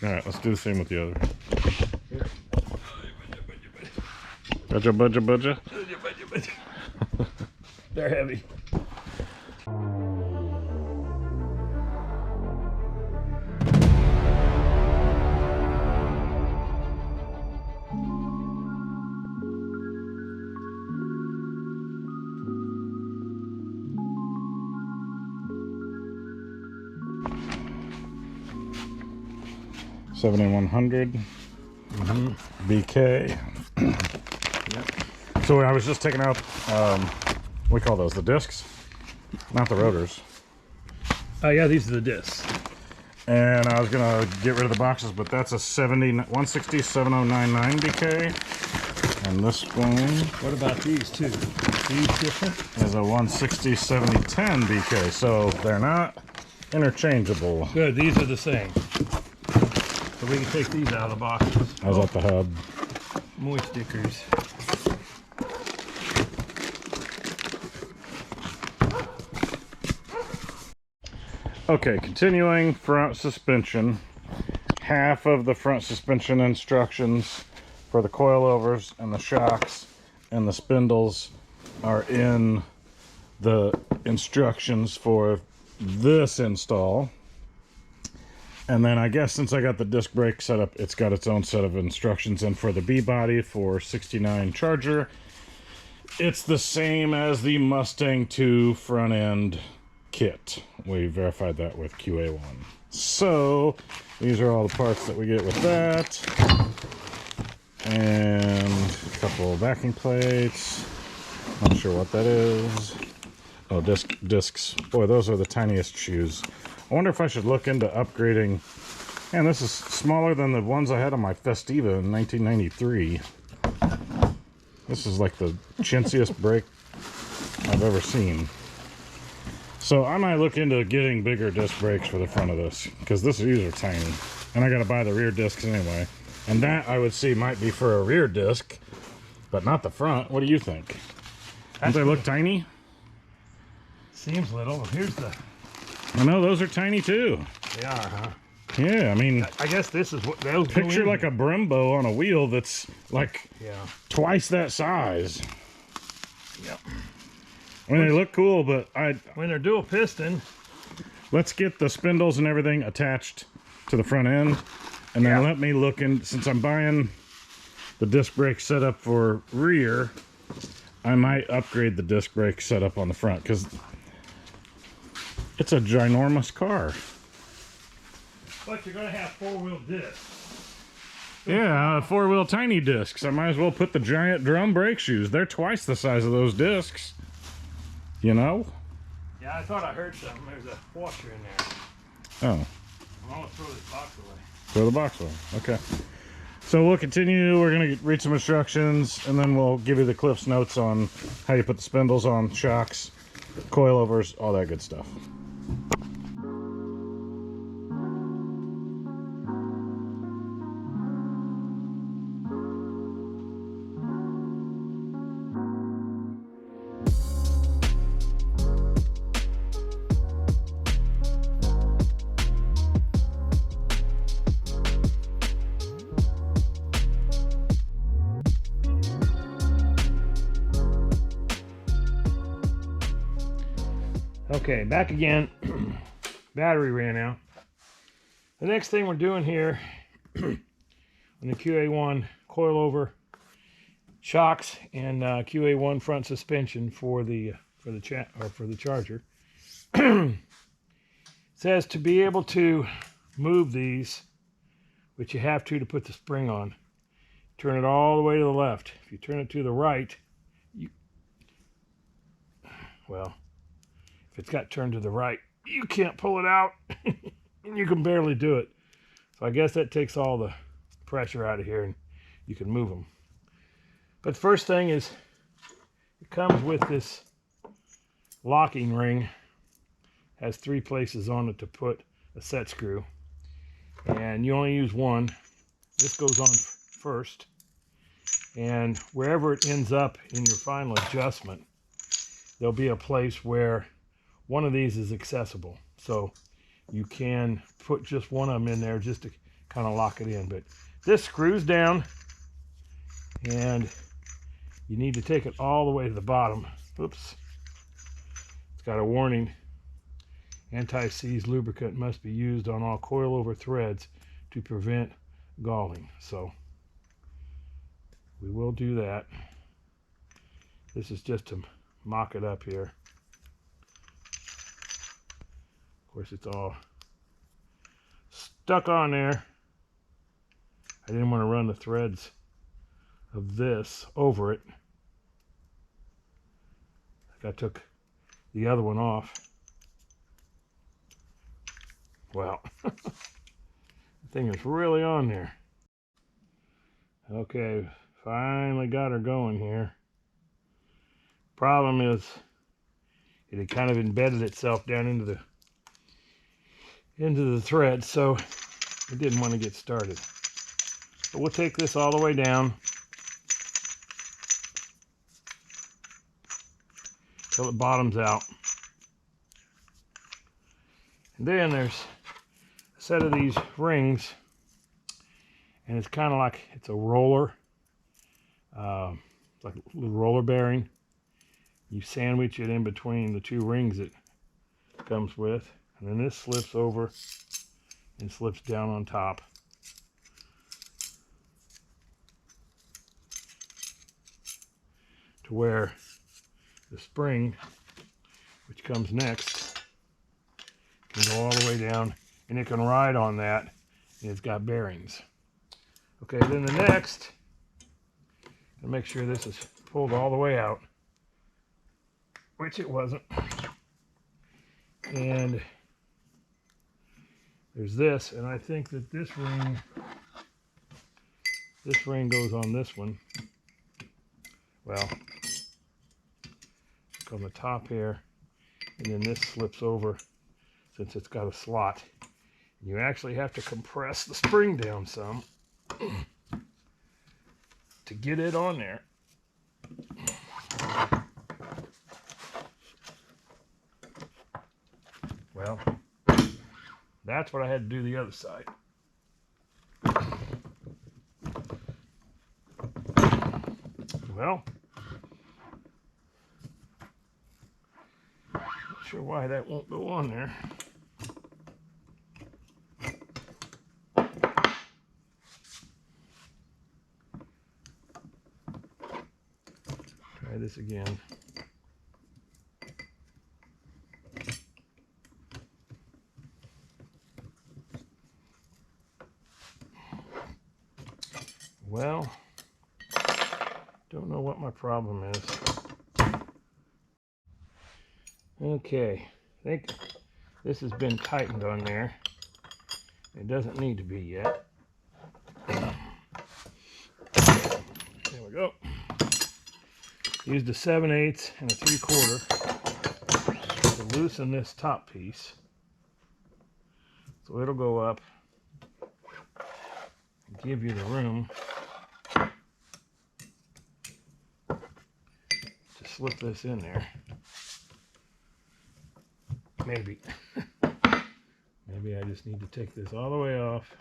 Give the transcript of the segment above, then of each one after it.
All right, let's do the same with the other. Budja. They're heavy. $7,100 BK. Yep. So I was just taking out, we call those the discs, not the rotors. Oh yeah, these are the discs. And I was gonna get rid of the boxes, but that's a 160 7099 BK. And this one. What about these two? These different? Is a 160 7010 BK. So they're not interchangeable. Good. These are the same. So we can take these out of the boxes. I was at the hub. More stickers. Okay, continuing front suspension. Half of the front suspension instructions for the coilovers and the shocks and the spindles are in the instructions for this install. And then I guess since I got the disc brake set up, it's got its own set of instructions. And for the B body for 69 Charger, it's the same as the Mustang 2 front end kit. We verified that with QA1. So these are all the parts that we get with that. And a couple of backing plates. Not sure what that is. Oh, discs. Boy, those are the tiniest shoes. I wonder if I should look into upgrading. Man, this is smaller than the ones I had on my Festiva in 1993. This is like the chintziest brake I've ever seen. So I might look into getting bigger disc brakes for the front of this, because these are tiny. And I gotta buy the rear discs anyway. And that I would see might be for a rear disc, but not the front. What do you think? Don't they look tiny? Seems little. Here's the... I know, those are tiny too. They are, huh? Yeah, I mean... I guess this is what they'll picture like a Brembo on a wheel that's like twice that size. Yep. I mean, they look cool, but when they're dual piston... Let's get the spindles and everything attached to the front end. And then let me look in... Since I'm buying the disc brake setup for rear, I might upgrade the disc brake setup on the front, because... it's a ginormous car. But you're going to have four-wheel discs. Yeah, four-wheel tiny discs. I might as well put the giant drum brake shoes. They're twice the size of those discs. You know? Yeah, I thought I heard something. There's a washer in there. Oh. I'm going to throw this box away. Throw the box away. Okay. So we'll continue. We're going to read some instructions, and then we'll give you the Cliff's notes on how you put the spindles on shocks, coilovers, all that good stuff. Okay, back again. Battery ran out. The next thing we're doing here on the QA1 coilover shocks and QA1 front suspension for the Charger. Says to be able to move these, which you have to put the spring on, turn it all the way to the left. If you turn it to the right, if it's got turned to the right, you can't pull it out. And you can barely do it. So I guess that takes all the pressure out of here and you can move them. But first thing is, it comes with this locking ring. Has 3 places on it to put a set screw. And you only use one. This goes on first. And wherever it ends up in your final adjustment, there'll be a place where one of these is accessible. So you can put just one of them in there just to kind of lock it in. But this screws down, and you need to take it all the way to the bottom. Oops. It's got a warning. Anti-seize lubricant must be used on all coilover threads to prevent galling. So we will do that. This is just to mock it up here. Of course, it's all stuck on there. I didn't want to run the threads of this over it. I took the other one off. Well, the thing is really on there. Okay, finally got her going here. Problem is, it had kind of embedded itself down into the thread, so it didn't want to get started. But we'll take this all the way down till it bottoms out. And then there's a set of these rings, and it's kind of like it's a roller. It's like a little roller bearing. You sandwich it in between the two rings it comes with, and then this slips over and slips down on top. To where the spring, which comes next, can go all the way down, and it can ride on that, and it's got bearings. Okay, then the next, to make sure this is pulled all the way out, which it wasn't. And there's this, and I think that this ring goes on this one. Well, on the top here, and then this slips over since it's got a slot. And you actually have to compress the spring down some to get it on there. Well, that's what I had to do the other side. Well, not sure why that won't go on there. Try this again. Well, don't know what my problem is. Okay, I think this has been tightened on there. It doesn't need to be yet. There we go. Used a 7/8 and a 3/4 to loosen this top piece. So it'll go up and give you the room to slip this in there. Maybe. Maybe I just need to take this all the way off.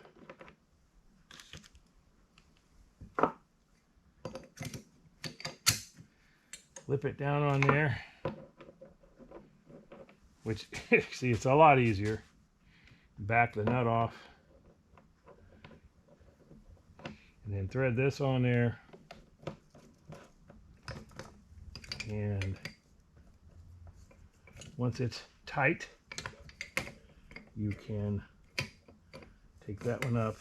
Flip it down on there. Which, see, it's a lot easier. Back the nut off. And then thread this on there. And once it's tight, you can take that one up,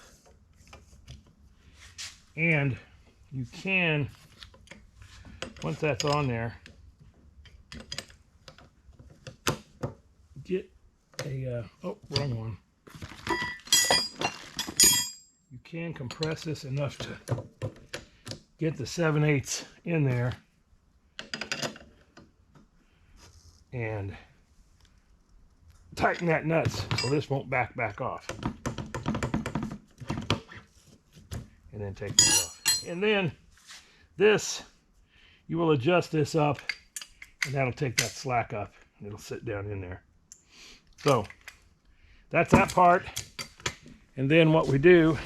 and you can, once that's on there, get a oh, wrong one. You can compress this enough to get the 7/8 in there and tighten that nuts so this won't back off. And then take that off. And then this, you will adjust this up, and that'll take that slack up, and it'll sit down in there. So that's that part. And then what we do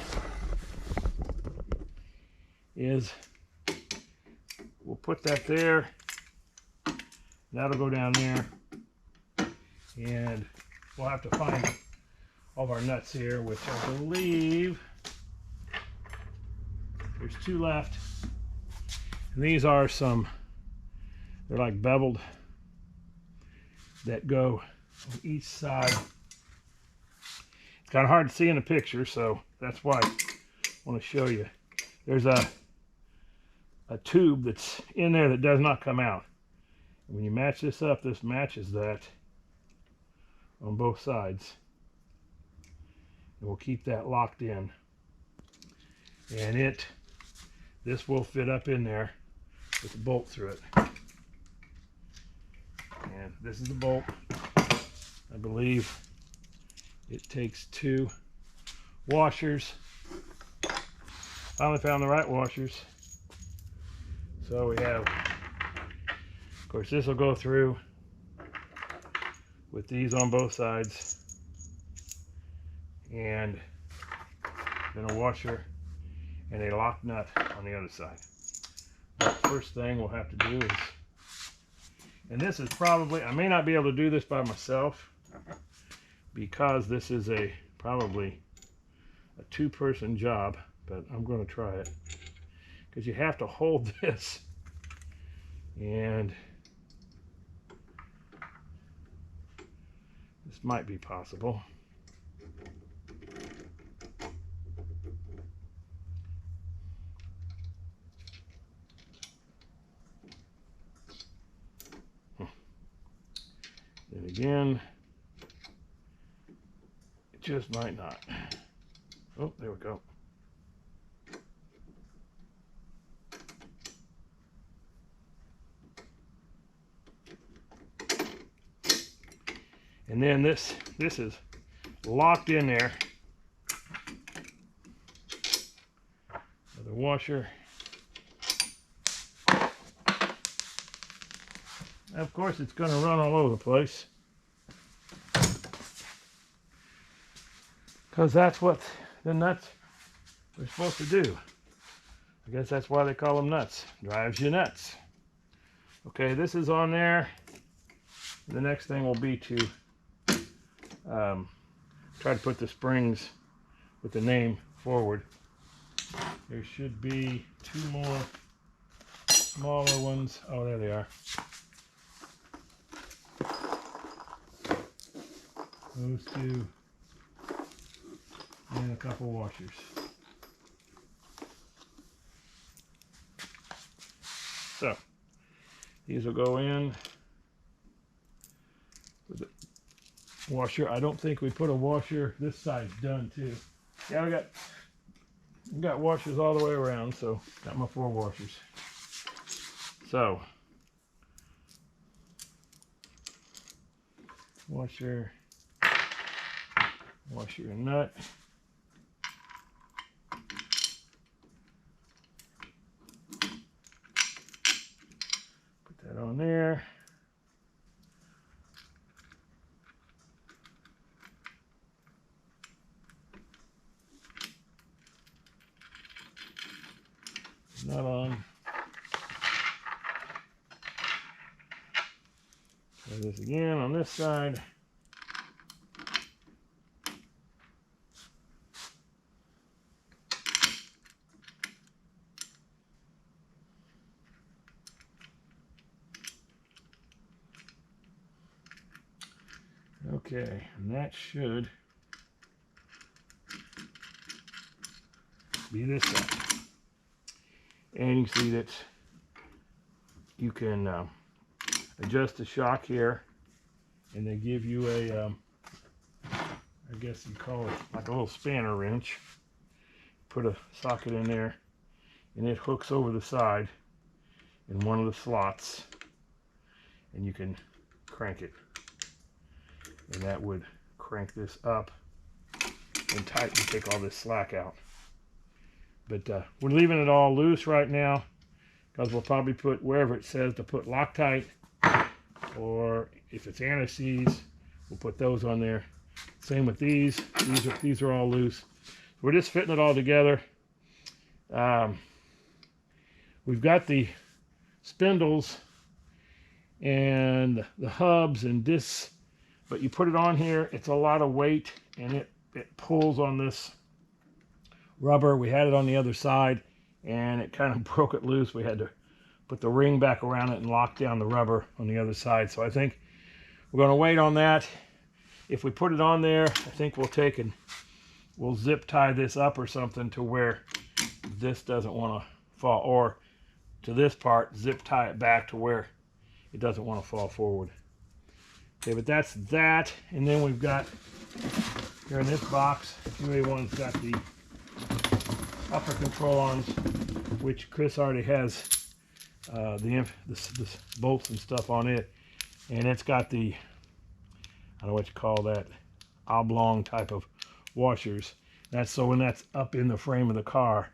is we'll put that there. That'll go down there. And we'll have to find all of our nuts here, which I believe there's 2 left. And these are some, they're like beveled, that go on each side. It's kind of hard to see in the picture, so that's why I want to show you. There's a tube that's in there that does not come out. And when you match this up, this matches that on both sides. And we'll keep that locked in. And this will fit up in there with a bolt through it. And this is the bolt. I believe it takes 2 washers. Finally found the right washers. So we have, of course, this will go through with these on both sides, and then a washer and a lock nut on the other side. But first thing we'll have to do is, and this is probably, I may not be able to do this by myself because this is probably a 2-person job, but I'm going to try it because you have to hold this, and this might be possible. Then again, it just might not. Oh, there we go. And then this is locked in there. Another washer. Of course, it's going to run all over the place, because that's what the nuts are supposed to do. I guess that's why they call them nuts. Drives you nuts. Okay, this is on there. The next thing will be to try to put the springs with the name forward. There should be 2 more smaller ones. Oh, there they are. Those 2 and a couple washers. So these will go in with the washer. I don't think we put a washer. This side's done too. Yeah, we got washers all the way around, so got my 4 washers. So washer and nut. Put that on there. Nut on. Try this again on this side. Okay, and that should be this side. And you see that you can adjust the shock here, and they give you a, I guess you call it like a little spanner wrench. Put a socket in there, and it hooks over the side in one of the slots, and you can crank it. And that would crank this up and tighten, take all this slack out. But we're leaving it all loose right now because we'll probably put wherever it says to put Loctite, or if it's anti-seize, we'll put those on there. Same with these. These are all loose. We're just fitting it all together. We've got the spindles and the hubs and discs, but you put it on here, it's a lot of weight, and it pulls on this rubber. We had it on the other side, and it kind of broke it loose. We had to put the ring back around it and lock down the rubber on the other side. So I think we're going to wait on that. If we put it on there, I think we'll take and we'll zip tie this up or something to where this doesn't want to fall, or to this part, zip tie it back to where it doesn't want to fall forward. Okay, but that's that. And then we've got here in this box, QA1's got the upper control arms, which Chris already has the bolts and stuff on it, and it's got the, I don't know what you call that, oblong type of washers. That's so when that's up in the frame of the car,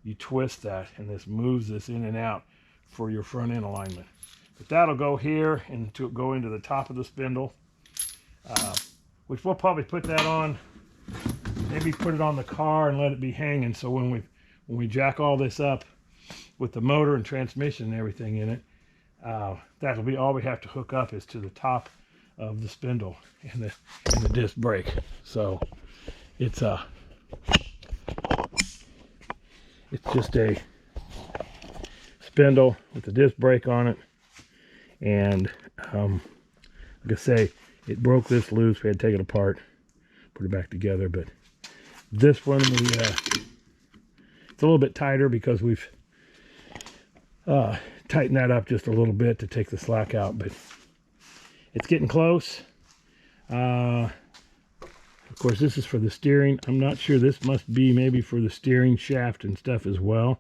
you twist that and this moves this in and out for your front end alignment. But that'll go here and to go into the top of the spindle, which we'll probably put that on, maybe put it on the car and let it be hanging, so when we jack all this up with the motor and transmission and everything in it, that'll be all we have to hook up is to the top of the spindle and the disc brake. So it's just a spindle with the disc brake on it, and like I say, it broke this loose. We had to take it apart, put it back together. But this one, it's a little bit tighter because we've tightened that up just a little bit to take the slack out, but it's getting close. Of course, this is for the steering. I'm not sure. This must be maybe for the steering shaft and stuff as well.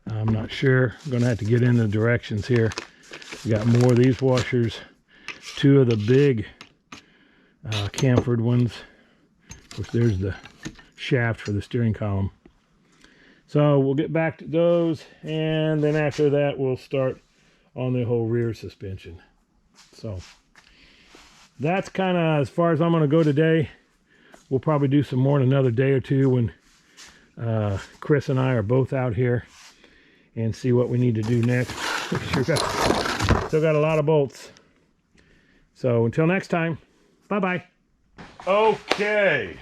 I'm not sure. I'm going to have to get into the directions here. We got more of these washers. Two of the big chamfered ones. Of course, there's the shaft for the steering column. So we'll get back to those, and then after that, we'll start on the whole rear suspension. So that's kind of as far as I'm going to go today. We'll probably do some more in another day or two when Chris and I are both out here, and see what we need to do next. Still got a lot of bolts. So until next time, bye-bye. Okay.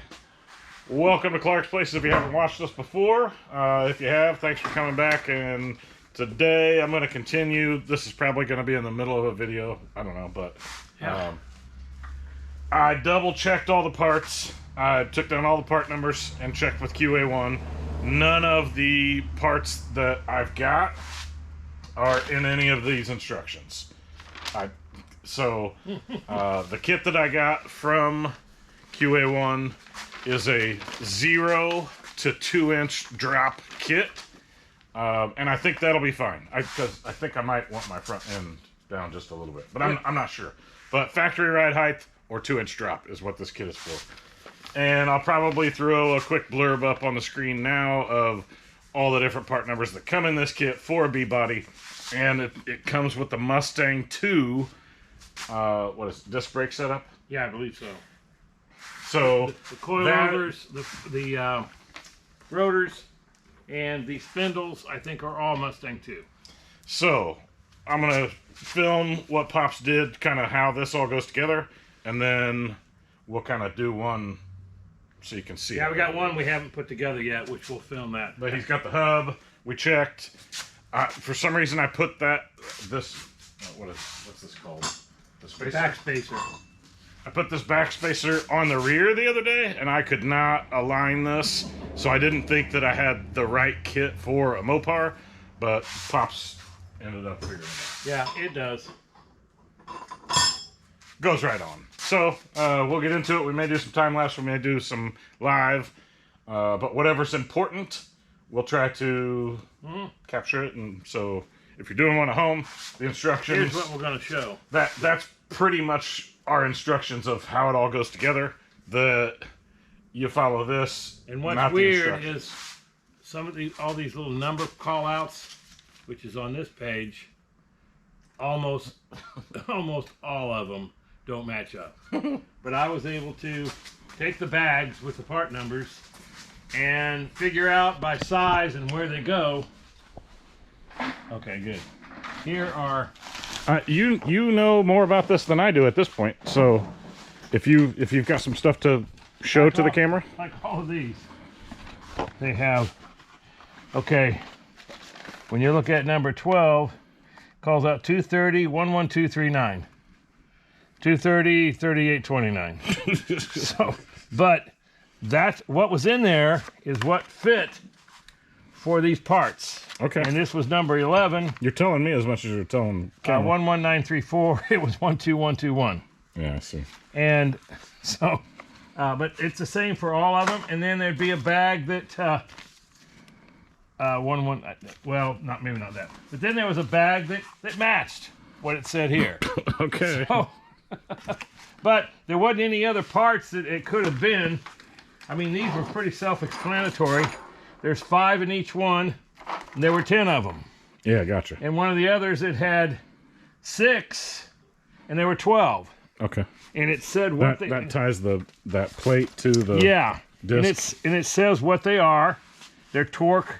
Welcome to Clark's Places. If you haven't watched this before, if you have, thanks for coming back. And today I'm going to continue. This is probably going to be in the middle of a video. I don't know, but Yeah. I double checked all the parts. I took down all the part numbers and checked with QA1. None of the parts that I've got are in any of these instructions. The kit that I got from QA1 is a 0 to 2 inch drop kit, and I think that'll be fine. Because I think I might want my front end down just a little bit, but I'm not sure. But factory ride height or 2 inch drop is what this kit is for. And I'll probably throw a quick blurb up on the screen now of all the different part numbers that come in this kit for a B-body. And it comes with the Mustang 2, what is it, disc brake setup? Yeah, I believe so. So the coilovers, the rotors, and the spindles, I think, are all Mustang 2. So I'm going to film what Pops did, kind of how this all goes together, and then we'll kind of do one so you can see. Yeah, we got one we haven't put together yet, which we'll film that. But he's got the hub. We checked. For some reason, I put what's this called? The spacer? Back spacer. I put this back spacer on the rear the other day, and I could not align this, so I didn't think that I had the right kit for a Mopar, but Pops ended up figuring it out. Yeah, it does. Goes right on. So, we'll get into it. We may do some time lapse, we may do some live, but whatever's important, we'll try to capture it. And so, if you're doing one at home, the instructions... Here's what we're going to show. That's pretty much our instructions of how it all goes together. You follow this. And what's weird is all these little number call-outs, which is on this page, almost all of them don't match up. But I was able to take the bags with the part numbers and figure out by size and where they go. Okay, good. Here are... You know more about this than I do at this point. So if you've got some stuff to show to the camera. Like all of these. They have... Okay. When you look at number 12, calls out 230, 11239. 230, 3829. So, but that's what was in there is what fit for these parts. Okay. And this was number 11. You're telling me as much as you're telling camera. 11934. It was 12121. Yeah, I see. And so, but it's the same for all of them. And then there'd be a bag that, well, maybe not that. But then there was a bag that matched what it said here. Okay. So, but there wasn't any other parts that it could have been. I mean, these were pretty self-explanatory. There's 5 in each one, and there were 10 of them. Yeah, gotcha. And one of the others, it had 6, and there were 12. Okay. And it said what that ties that plate to the disc. And it says what they are. Their torque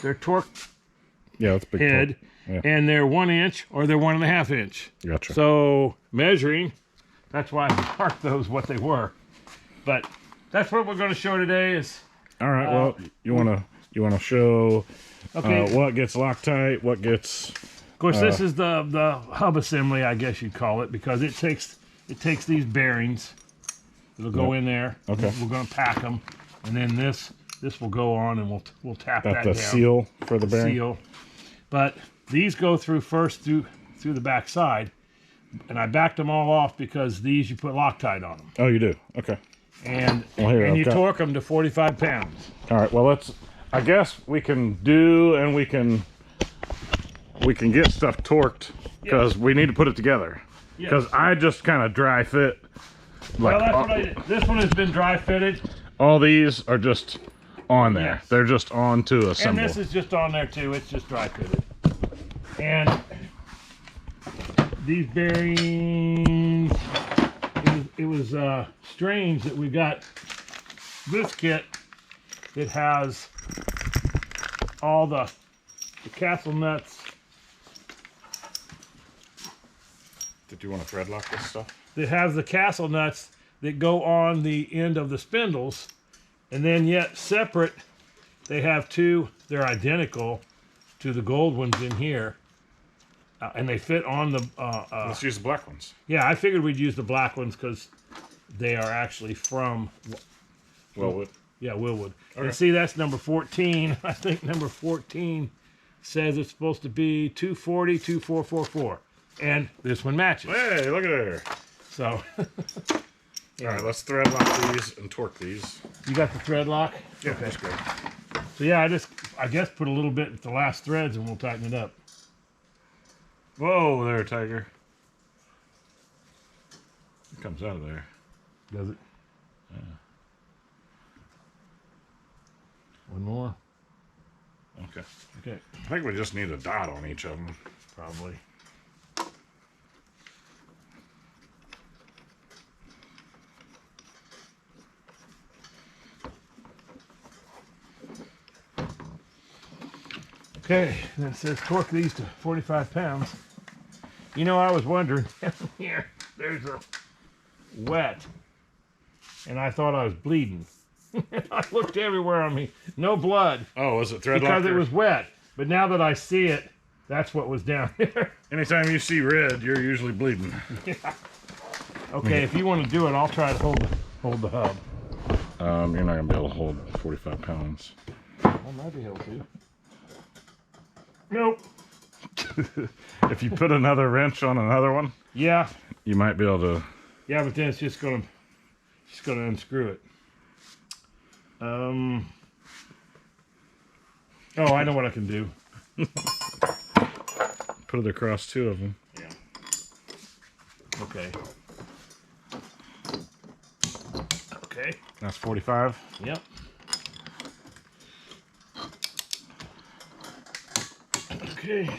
yeah, that's big head, torque. Yeah. and they're 1 inch or they're 1.5 inch. Gotcha. So measuring, that's why I marked those what they were. But that's what we're going to show today. Is all right. Well, you wanna show okay. What gets Loctite, what gets. Of course, this is the hub assembly, I guess you'd call it, because it takes these bearings. It'll go in there. Okay. We're going to pack them, and then this will go on, and we'll tap that the down. seal for the bearing. Seal. But these go through first through the back side, and I backed them all off because these you put Loctite on them. Oh, you do. Okay. And Well, you torque them to 45 pounds. All right. Well, I guess we can get stuff torqued because we need to put it together. Because Yes. I just kind of dry fit. Well, that's what I did. This one has been dry fitted. All these are just on there. Yes. They're just on to assemble. And this is just on there too. It's just dry fitted. And these bearings, it was strange that we got this kit that has all the castle nuts. Did you want to thread lock this stuff? That has the castle nuts that go on the end of the spindles, and then yet separate, they have 2. They're identical to the gold ones in here, and they fit on the. Let's use the black ones. Yeah, I figured we'd use the black ones because they are actually from Wilwood. Yeah, Wilwood. Okay. And see, that's number 14. I think number 14 says it's supposed to be 240, 2444. And this one matches. Hey, look at there. So, All right, let's thread lock these and torque these. you got the thread lock? Yeah, that's great. So yeah, I guess put a little bit at the last threads and we'll tighten it up. Whoa there, Tiger. It comes out of there. Does it? Yeah. One more. Okay. Okay. I think we just need a dot on each of them. Probably. Okay, and it says torque these to 45 pounds. You know, I was wondering, here, there's a wet, and I thought I was bleeding. I looked everywhere on me, no blood. Oh, was it thread because locker? it was wet. But now that I see it, that's what was down there. Anytime you see red, you're usually bleeding. Yeah. Okay, if you want to do it, I'll try to hold the hub. You're not gonna be able to hold 45 pounds. I might be able to. Nope. If you put another wrench on another one, Yeah. you might be able to. Yeah, but then it's just gonna unscrew it. Oh, I know what I can do. Put it across 2 of them. Yeah. Okay. Okay. That's 45. Yep. Okay.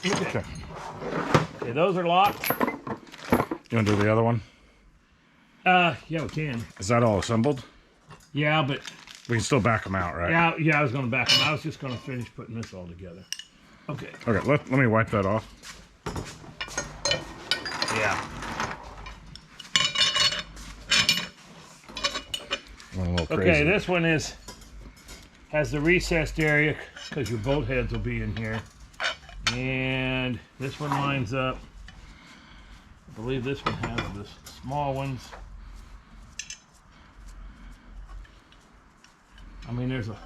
Okay. Okay, those are locked. You want to do the other one? Yeah, we can. Is that all assembled? Yeah, but We can still back them out, right? yeah, I was going to back them. I was just going to finish putting this all together. Okay. Okay, let me wipe that off. Yeah. Went a little crazy. Okay, this one has the recessed area because your bolt heads will be in here. And this one lines up. I believe this one has the small ones. I mean, there's a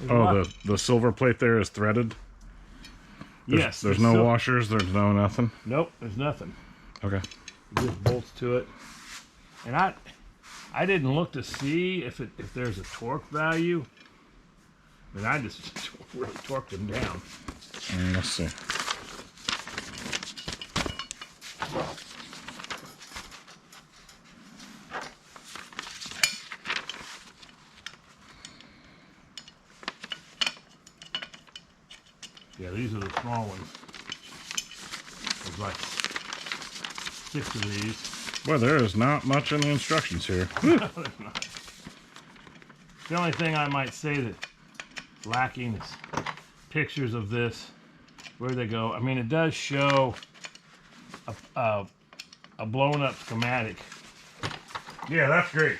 lot. The silver plate there is threaded? Yes. There's no washers, there's no nothing? Nope, there's nothing. Okay. It just bolts to it. And I didn't look to see if there's a torque value. I mean, I just really torqued them down. Let's see. Yeah, these are the small ones. There's like 6 of these. Well, there is not much in the instructions here. No, there's not. The only thing I might say that's lacking is pictures of this, where they go. I mean, it does show a blown up schematic. Yeah, that's great.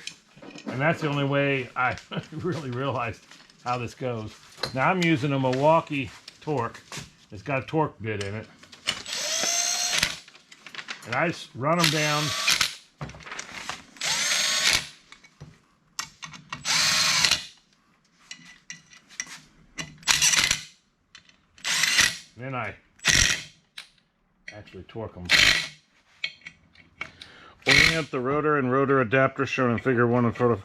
And that's the only way I really realized how this goes. Now I'm using a Milwaukee torque. It's got a torque bit in it. And I just run them down. Then I actually torque them. Orient the rotor and rotor adapter shown in figure 1 in photo.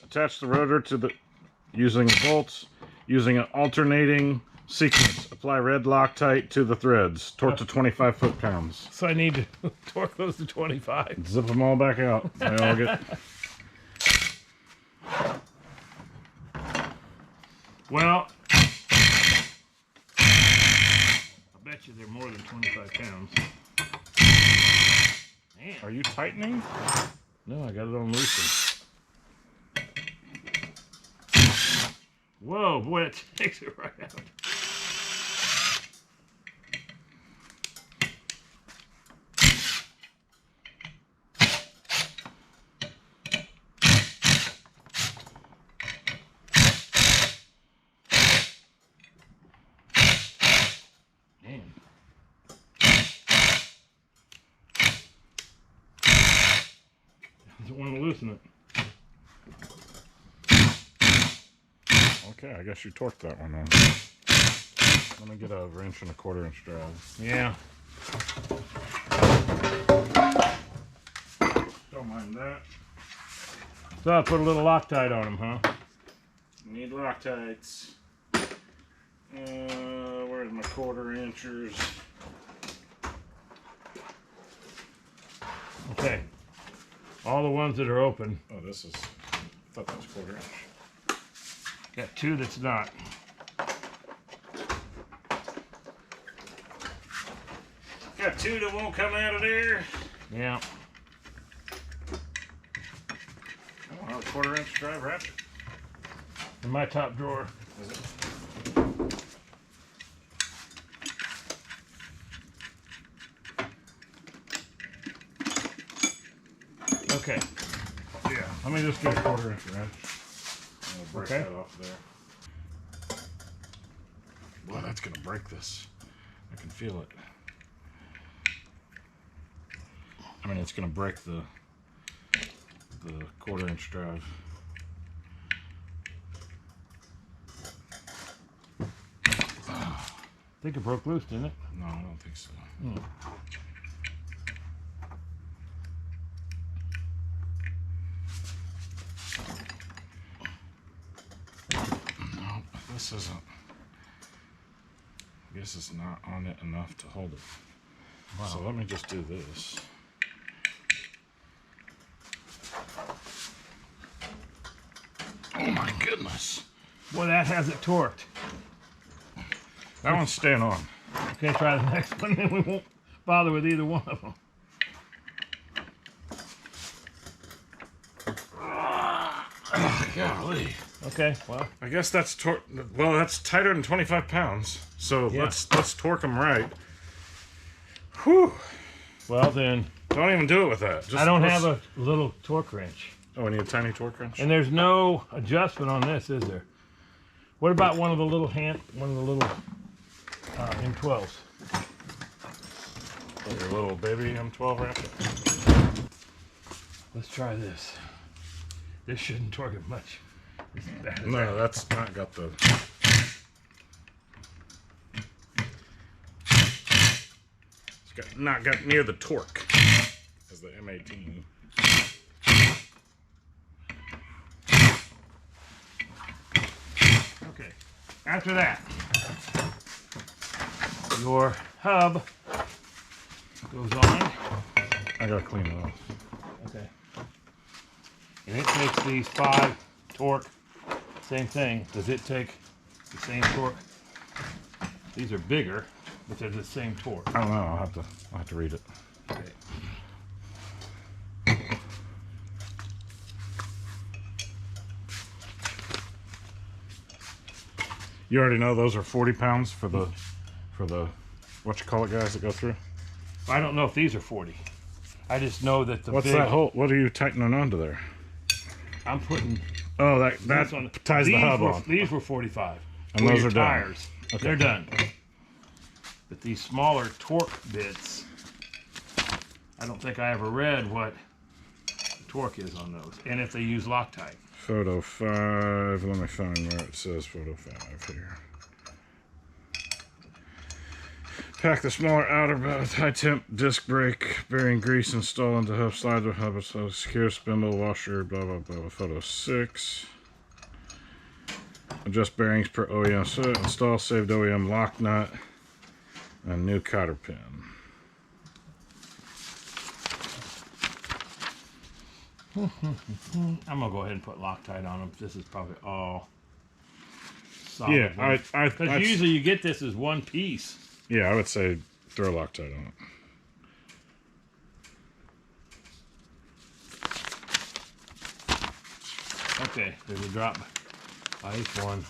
Attach the rotor to the using bolts using an alternating sequence. Apply red Loctite to the threads. Torque to 25 foot-pounds. So I need to torque those to 25. Zip them all back out. They all get. Well, I bet you they're more than 25 pounds. Man. Are you tightening? No, I got it on loosen. Whoa, boy, it takes it right out. Man. Doesn't want to loosen it. Okay, I guess you torqued that one on. Let me get a 1.25 inch drive. Yeah. Don't mind that. So I put a little Loctite on them, huh? Need Loctites. Where's my 1/4 inchers? Okay. All the ones that are open. Oh, this is. I thought that was 1/4 inch. Got 2 that's not. Got 2 that won't come out of there. Yeah. I don't have a 1/4 inch drive ratchet. In my top drawer. Is it? Okay. Yeah. Let me just get a 1/4 inch wrench. I'll break Okay. that off there. Boy, that's gonna break this. I can feel it. I mean, it's gonna break the 1/4 inch drive. I think it broke loose, didn't it? No, I don't think so. No, this isn't. I guess it's not on it enough to hold it. Wow. So let me just do this. Oh my goodness. Boy, that has it torqued. That one's staying on. Okay, try the next one, and we won't bother with either one of them. Golly. Okay, well, I guess that's that's tighter than 25 pounds. So Yeah. let's torque them right. Whew. well then, Don't even do it with that. Just I don't have a little torque wrench. Oh, we need a tiny torque wrench. And there's no adjustment on this, is there? What about one of the little M12s? Your little baby M12 ratchet. Let's try this. This shouldn't torque it much. It's bad as No, that. that's not got the. Not got near the torque as the M18. Okay. After that, your hub goes on. I gotta clean it off. Okay. And it takes these 5 torque. Same thing. Does it take the same torque? These are bigger, but they're the same torque. I don't know. I'll have to read it. Okay. You already know those are 40 pounds for the what you call it guys that go through. I don't know if these are 40. I just know that the What's big, that hole? What are you tightening onto there? I'm putting Oh, that this on. ties the hub on. These were 45. And those your are done. tires. Okay. They're done. But these smaller torque bits, I don't think I ever read what the torque is on those, and if they use Loctite. Photo 5. Let me find where it says photo 5 here. Pack the smaller outer belt with high temp disc brake, bearing grease, install into hub, slide the hub, so secure spindle, washer, blah blah blah. Photo 6. Adjust bearings per OEM. So install saved OEM lock nut and new cotter pin. I'm gonna go ahead and put Loctite on them. This is probably all solid. Yeah, Because usually you get this as one piece. yeah, I would say throw Loctite on it. Okay, there's a drop by each one.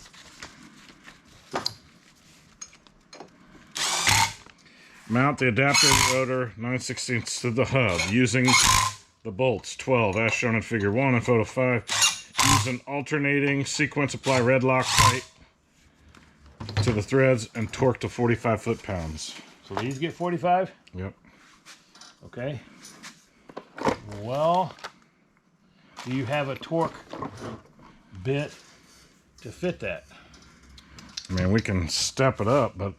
Mount the adapter rotor 9/16 to the hub using the bolts 12 as shown in figure 1 and photo 5. Use an alternating sequence, apply red Loctite to the threads and torque to 45 foot-pounds. So these get 45? Yep. Okay. Well, do you have a torque bit to fit that? I mean, we can step it up, but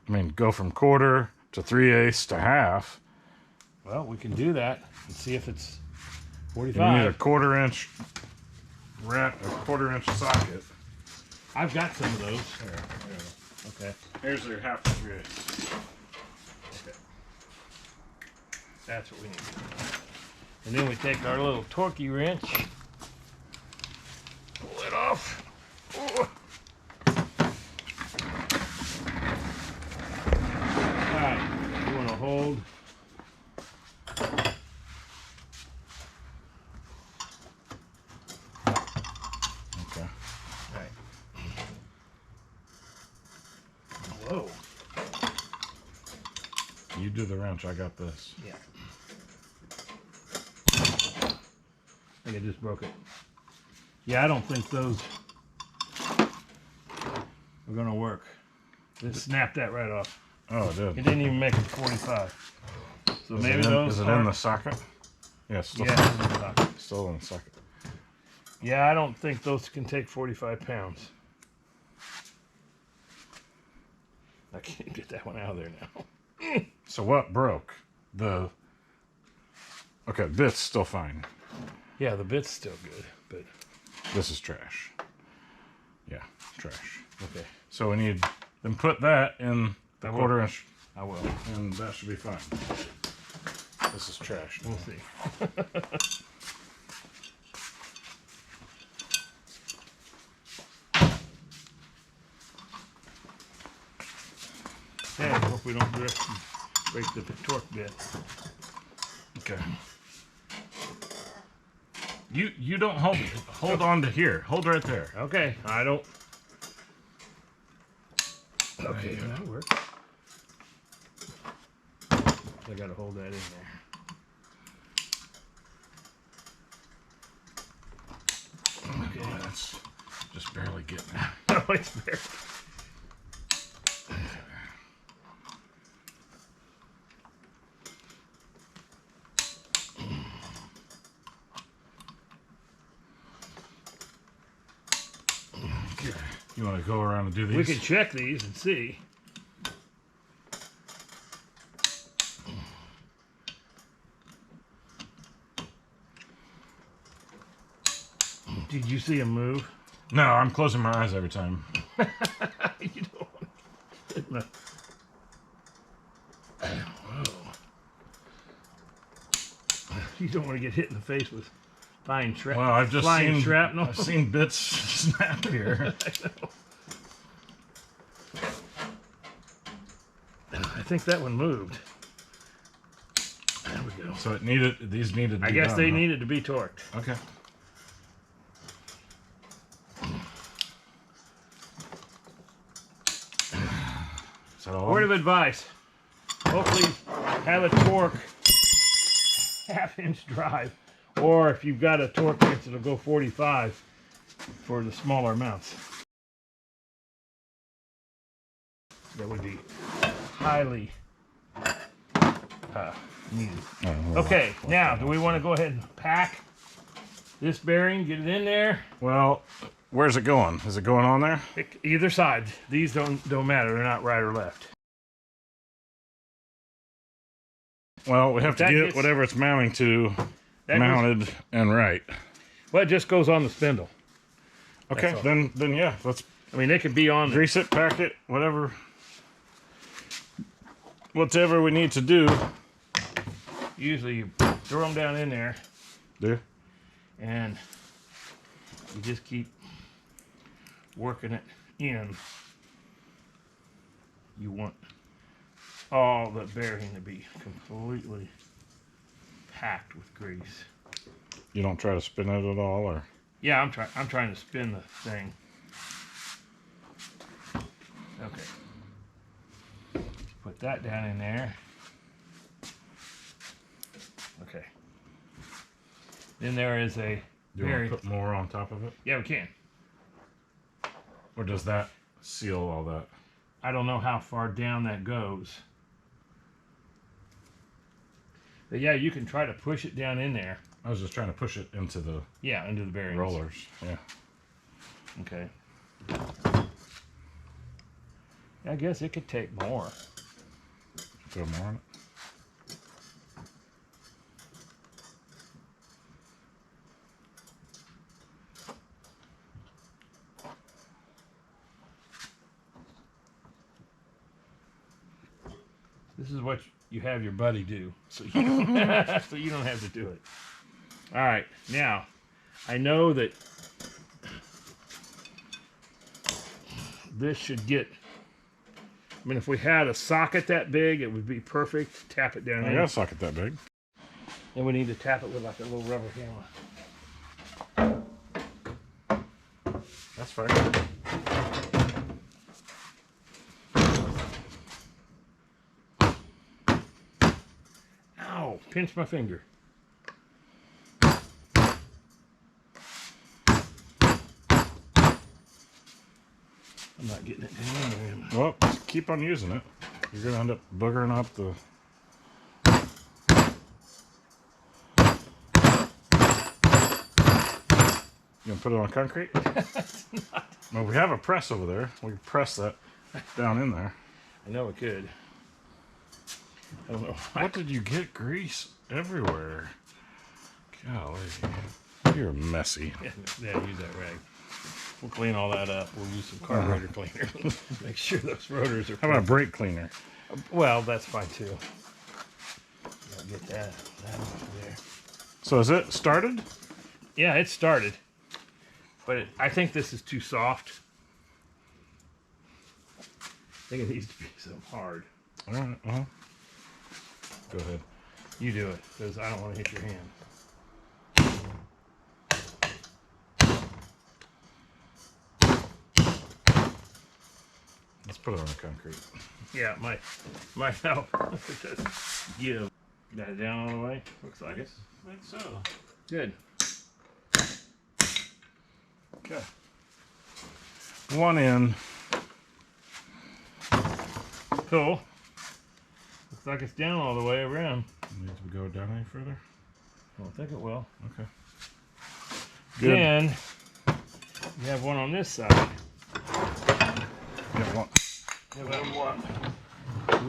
I mean, go from quarter to 3/8 to half. Well, we can do that and see if it's We need a 45. quarter-inch socket. I've got some of those. Here. Okay. Here's your half to 3/8. Okay. That's what we need. And then we take our little torquey wrench, pull it off. Ooh. Alright, you want to hold. Okay. Alright. Whoa. You do the wrench. I got this. Yeah. I think I just broke it. Yeah, I don't think those are gonna work. Just snap that right off. Oh, it did. It didn't even make it 45. So maybe those Is it in the socket? Yeah, it's still, yeah, it's in the socket. still in the socket. Yeah, I don't think those can take 45 pounds. I can't get that one out of there now. So what broke? Okay, bit's still fine. Yeah, the bit's still good, but This is trash. Yeah, trash. okay. So we need, then put that in the I will. quarter-inch, I will. and that should be fine. This is trash. We'll see. Okay. Hope we don't break the torque bit. Okay. You don't hold on to here. Hold right there. Okay, I don't. Okay, that works. I gotta hold that in there. Okay, that's just barely getting it. Oh, it's there. You want to go around and do these? We can check these and see. Did you see him move? No, I'm closing my eyes every time. You don't want to hit my... Whoa. You don't want to get hit in the face with flying shrapnel. Well, I've just seen shrapnel. I've seen bits snap here. I think that one moved. There we go. So these needed to be I guess done, they huh? needed to be torqued. Okay. Is that all? Word of advice. Hopefully have a torque half-inch drive. Or if you've got a torque wrench, it'll go 45 for the smaller amounts. That would be highly needed. Okay, now do we want to go ahead and pack this bearing, get it in there? Well, where's it going? Is it going on there? Either side. These don't matter. They're not right or left. Well, we have to get whatever it's mounting to mounted and right. Well, it just goes on the spindle. Okay, then yeah, let's. I mean, they could be on grease it, pack it, whatever we need to do. Usually you throw them down in there. Do. And you just keep working it in. You want all the bearing to be completely packed with grease. You don't try to spin it at all, or? Yeah, I'm trying to spin the thing. Okay. Put that down in there. Okay. Then there is a Do you want to put more on top of it? Yeah, we can. Or does that seal all that? I don't know how far down that goes. But yeah, you can try to push it down in there. I was just trying to push it into the into the bearings. rollers. Yeah. Okay. I guess it could take more. Throw more on it. This is what you have your buddy do, so you don't have to do it. All right, now I know that this should get. I mean, if we had a socket that big, it would be perfect. Tap it down I in. got a socket that big. And we need to tap it with like a little rubber hammer. That's fine. Ow! Pinch my finger. I'm not getting it down there, am I? Well, just keep on using it. You're gonna end up boogering up the. You gonna put it on concrete? Well, we have a press over there. We can press that down in there. I know it could. I don't know. What did you get? Grease everywhere. Golly, you're messy. Yeah, use that rag. We'll clean all that up. We'll use some carburetor cleaner. Make sure those rotors are. How about a brake cleaner? Well, that's fine too. I'll get that off there. So is it started? Yeah, it started. But I think this is too soft. I think it needs to be some hard. All right. Go ahead. You do it, because I don't want to hit your hand. Let's put it on the concrete. Yeah, it might help. Just give. Got it down all the way? Looks like it. I think so. Good. Okay. One in. Cool. Looks like it's down all the way around. Need to go down any further? I don't think it will. Okay. Good. Then you have one on this side. Get one. You have one,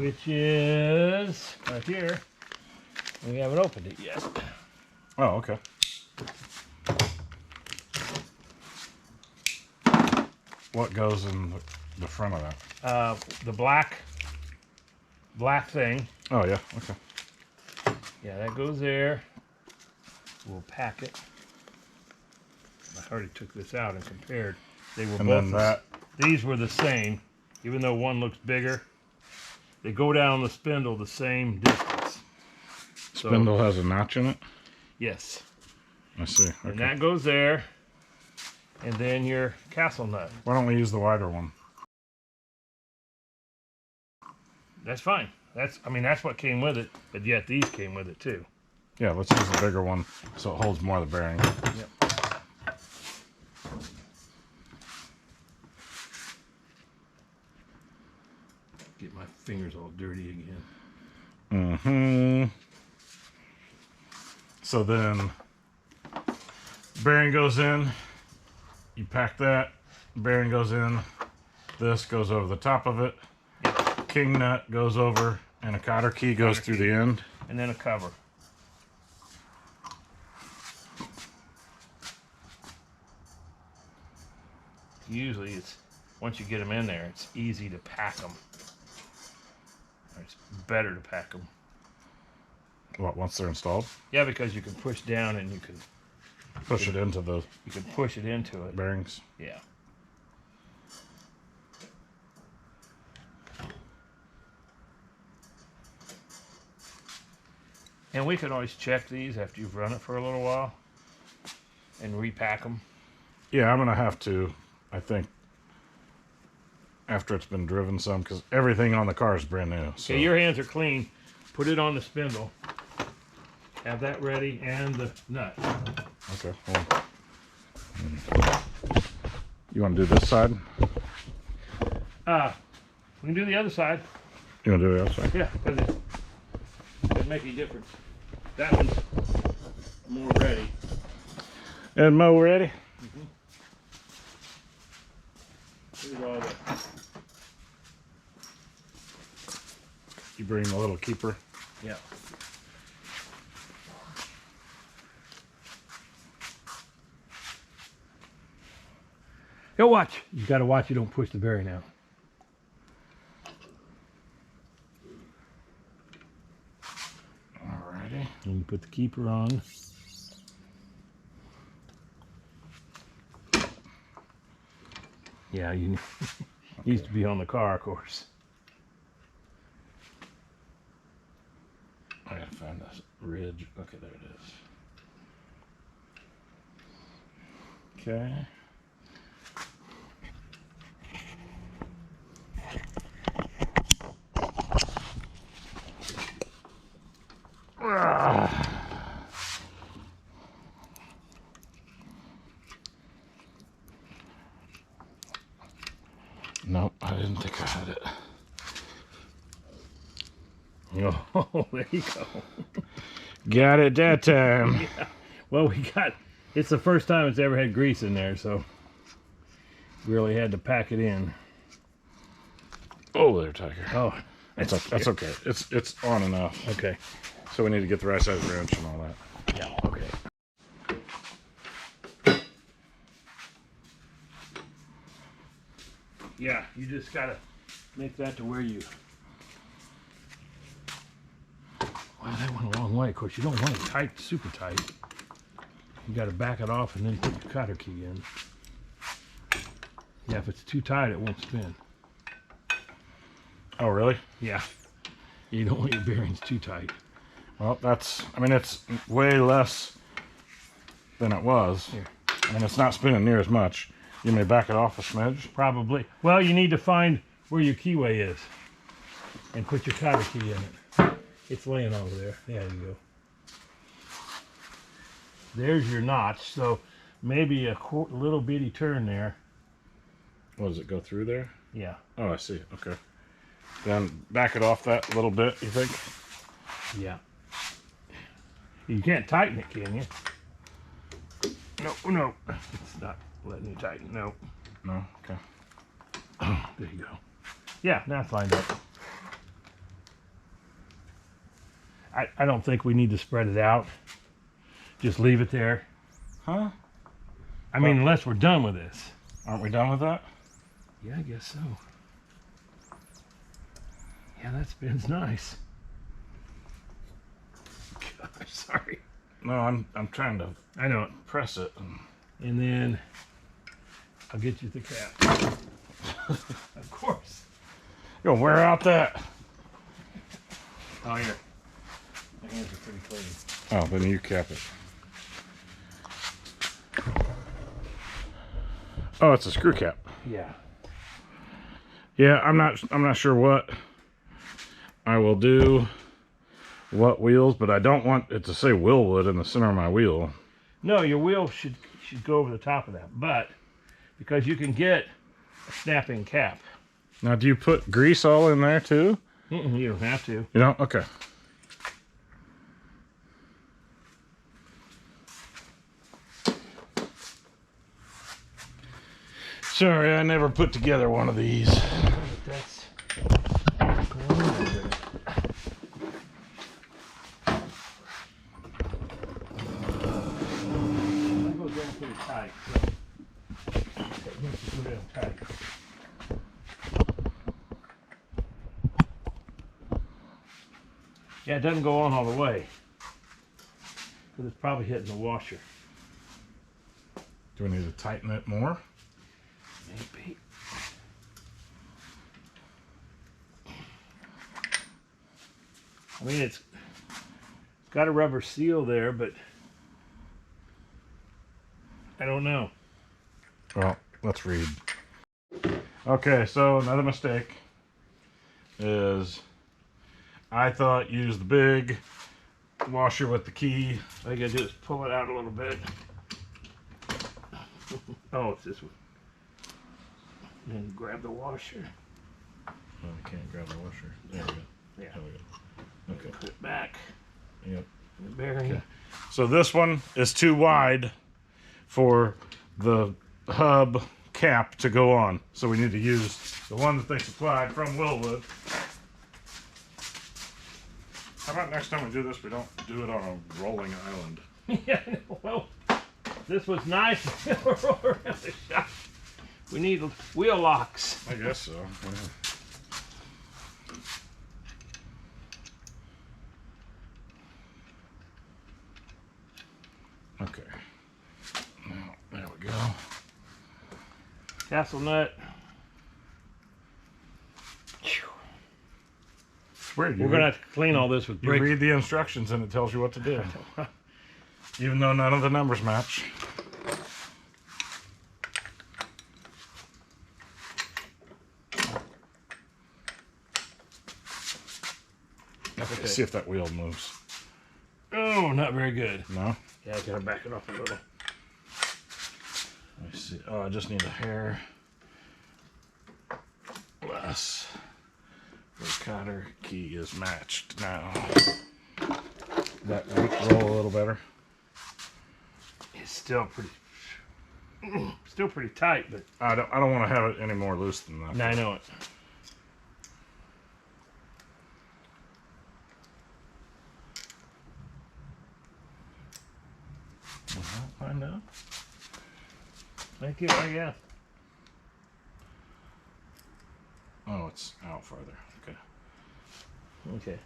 which is right here. We haven't opened it yet. Oh, okay. What goes in the front of that? The black thing. Oh, yeah. Okay. Yeah, that goes there. We'll pack it. I already took this out and compared. They were And both then that. these were the same, even though one looks bigger. They go down the spindle the same distance. So, Spindle has a notch in it? yes. I see. Okay. And that goes there. And then your castle nut. Why don't we use the wider one? That's fine. That's what came with it, but yet these came with it too. Yeah, let's use the bigger one so it holds more of the bearing. Yep. Get my fingers all dirty again. Mm-hmm. So then, bearing goes in, you pack that, bearing goes in, this goes over the top of it, king nut goes over, and a cotter key goes through the end. And then a cover. Usually it's, once you get them in there, it's easy to pack them. Or it's better to pack them. What, once they're installed? Yeah, because you can push down and you can Push it into the push it into it. bearings. Yeah. And we can always check these after you've run it for a little while and repack them. Yeah, I'm going to have to, I think, after it's been driven some, because everything on the car is brand new. So. Okay, your hands are clean. Put it on the spindle. Have that ready and the nut. Okay. Well, you want to do this side? We can do the other side. You want to do the other side? Yeah, because it doesn't make any difference. That one's more ready. And Mo, ready? Here's all the... You bring the little keeper. Yeah. Yo, watch. You got to watch you don't push the bearing out. Alrighty. And you put the keeper on. Yeah, you used to be on the car, of course. I gotta find this ridge. Okay, there it is. Okay. Nope, I didn't think I had it. Oh, there you go. Got it that time. Yeah. Well, it's the first time it's ever had grease in there, so we really had to pack it in. Oh, there, Tiger. Oh, That's okay. It's on enough. okay. So we need to get the right size wrench and all that. Yeah, okay. Yeah, you just gotta make that to where you... Wow, that went a long way. Of course, you don't want it tight, super tight. You gotta back it off and then put your cotter key in. Yeah, if it's too tight, it won't spin. Oh, really? Yeah. You don't want your bearings too tight. Well, that's, I mean, it's way less than it was. Here. I mean, it's not spinning near as much. You may back it off a smidge. Probably. Well, you need to find where your keyway is and put your cotter key in it. It's laying over there. There you go. There's your notch. So maybe a little bitty turn there. What, does it go through there? Yeah. Oh, I see. Okay. Then back it off that little bit, you think? Yeah. You can't tighten it, can you? No. It's not letting you tighten. No. No? Okay. There you go. Yeah, now it's lined up. I don't think we need to spread it out. Just leave it there. Huh? I mean, unless we're done with this. Aren't we done with that? Yeah, I guess so. Yeah, that spins nice. Gosh, sorry. No, I'm trying to I know it. press it. And then I'll get you the cap. Of course. You'll wear out that. Oh, here. My hands are pretty clean. Oh, then you cap it. Oh, it's a screw cap. Yeah. Yeah, I'm not sure what I will do, what wheels, but I don't want it to say Wilwood in the center of my wheel. No, your wheel should go over the top of that, but because you can get a snapping cap. Now, do you put grease all in there too? You don't have to. You know? Okay. Sorry, I never put together one of these. That's... pretty tight. So it needs to go down tight. Yeah, it doesn't go on all the way because it's probably hitting the washer. Do we need to tighten it more? Maybe. I mean, it's got a rubber seal there, but I don't know. Well, let's read. Okay, so another mistake is I thought use the big washer with the key. All you gotta do is pull it out a little bit. Oh, it's this one. And then grab the washer. Oh, I can't grab the washer. There we go. Yeah. There we go. Okay. Put it back. Yep. The bearing. Okay. So this one is too wide for the hub cap to go on. So we need to use the one that they supplied from Wilwood. How about next time we do this, we don't do it on a rolling island? Yeah, well, this was nice. Roll around the shop. We need wheel locks. I guess so. Yeah. Okay. Now, there we go. Castle nut. It's weird. We're gonna have to clean all this with You brake. read the instructions and it tells you what to do. Even though none of the numbers match. Okay, see if that wheel moves. Oh, not very good. No? Yeah, I gotta back it off a little. Let me see. Oh, I just need a hair less. The cotter key is matched now. That roll a little better. It's still pretty tight, but I don't want to have it any more loose than that. I know it. Find out. Thank you, I guess. Oh, it's out farther. Okay. Okay.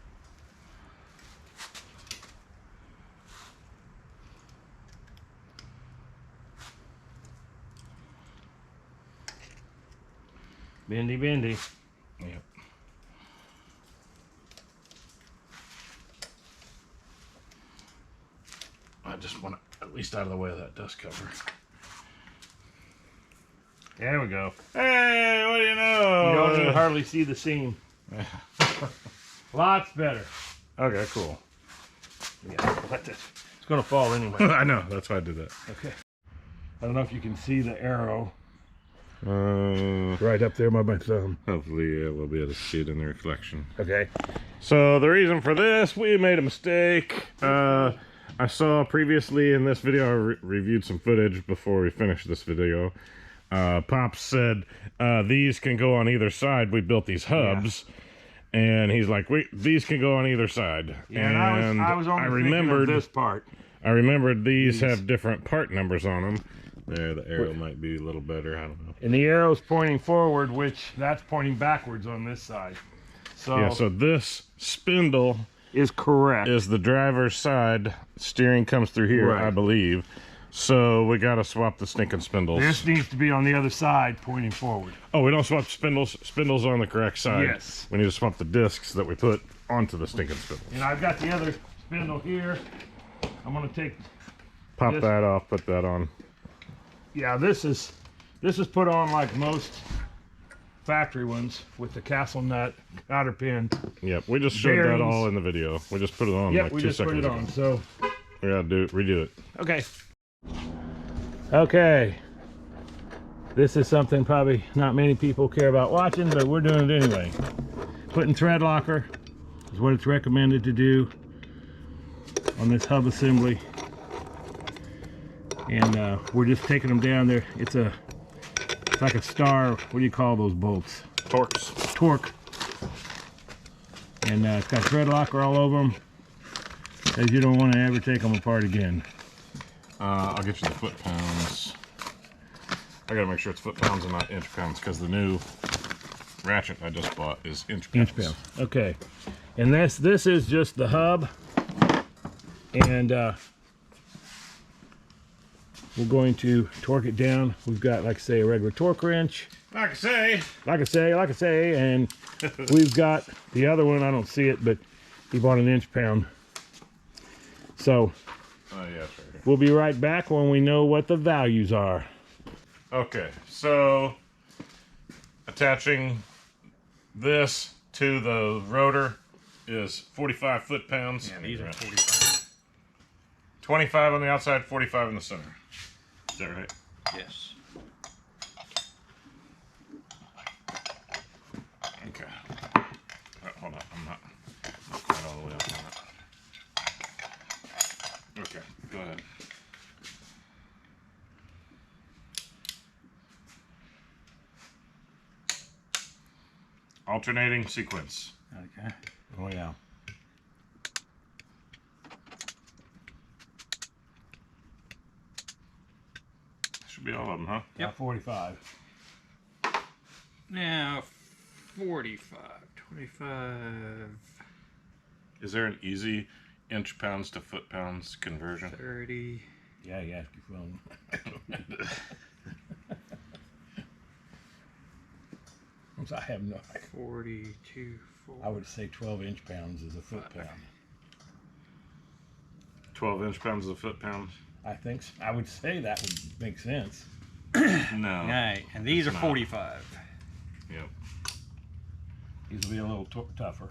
Bendy, bendy. Yep. least out of the way of that dust cover. There we go. Hey, what do you know? You don't even hardly see the seam. Lots better. Okay, cool. Yeah, let this. It's gonna fall anyway. I know, that's why I did that. Okay. I don't know if you can see the arrow Uh, right up there by my thumb. hopefully we'll be able to see it in the reflection. Okay. So the reason for this, we made a mistake. I saw previously in this video, I reviewed some footage before we finished this video. Pops said these can go on either side. We built these hubs, and he's like, "Wait, these can go on either side." Yeah, and I was only thinking of this part. I remembered these have different part numbers on them. There, the arrow might be a little better. I don't know. And the arrow's pointing forward, which that's pointing backwards on this side. So Yeah, so this spindle is correct. is the driver's side. Steering comes through here, Right. I believe. So we got to swap the stinking spindles. This needs to be on the other side, pointing forward. Oh, we don't swap spindles. Spindles on the correct side. Yes. We need to swap the discs that we put onto the stinking spindles. And I've got the other spindle here. I'm gonna take. Pop this- that off. Put that on. Yeah, this is put on like most factory ones with the castle nut, cotter pin. Yep. We just showed that Bearings. all in the video. We just put it on Yep, like we 2 just put seconds it ago. on. So We gotta redo it. okay. Okay. This is something probably not many people care about watching, but we're doing it anyway. Putting thread locker is what it's recommended to do on this hub assembly. And we're just taking them down there. It's like a star. What do you call those bolts? Torques. Torque. And it's got thread locker all over them, as you don't want to ever take them apart again. I'll get you the foot pounds. I gotta make sure it's foot pounds and not inch pounds because the new ratchet I just bought is inch pounds. Inch pound. Okay. And this is just the hub. And we're going to torque it down. We've got, like I say, a regular torque wrench. Like I say. Like I say, and we've got the other one. I don't see it, but he bought an inch pound. So Oh yeah, it's right here. we'll be right back when we know what the values are. Okay, so attaching this to the rotor is 45 foot-pounds. Yeah, these are 45. 25 on the outside, 45 in the center. Is that right? Yes. Okay. Hold on, I'm not quite all the way up on it. Okay, go ahead. Alternating sequence. Okay. Oh yeah. Should be all of them, huh? Yep. 45. Now, 45, 25. Is there an easy inch pounds to foot pounds conversion? 30. Yeah, you ask your phone. I have no idea. 42, 4. I would say 12 inch pounds is a foot pound. 12 inch pounds is a foot pound? I think so. I would say that would make sense. No. Right, and these are not. 45. Yep. These will be a little tougher.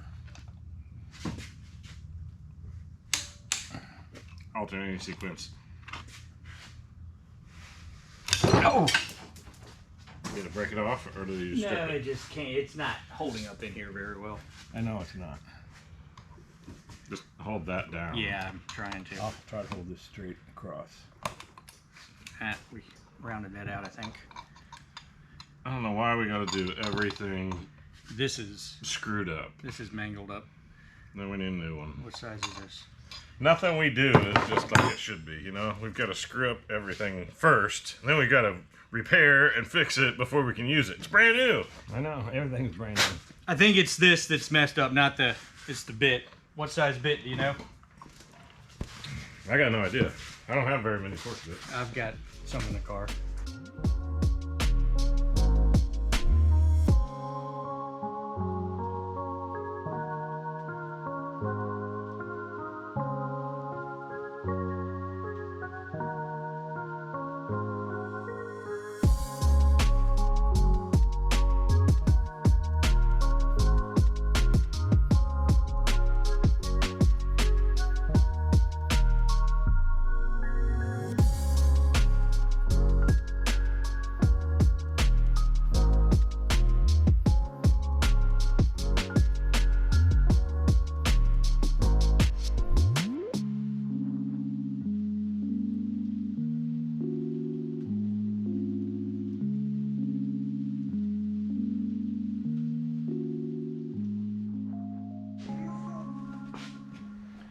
Alternating sequence. Oh! You gonna break it off, or do you strip No, it? it just can't. It's not holding up in here very well. I know it's not. Just hold that down. Yeah, I'm trying to. I'll try to hold this straight across. We rounded that out, I think. I don't know why we gotta do everything This is screwed up. mangled up. Then we need a new one. What size is this? Nothing we do is just like it should be, you know? We've got to screw up everything first, and then we got to repair and fix it before we can use it. It's brand new. I know, everything's brand new. I think it's this that's messed up, not the. It's the bit. What size bit do you know? I got no idea. I don't have very many torque bits. I've got some in the car.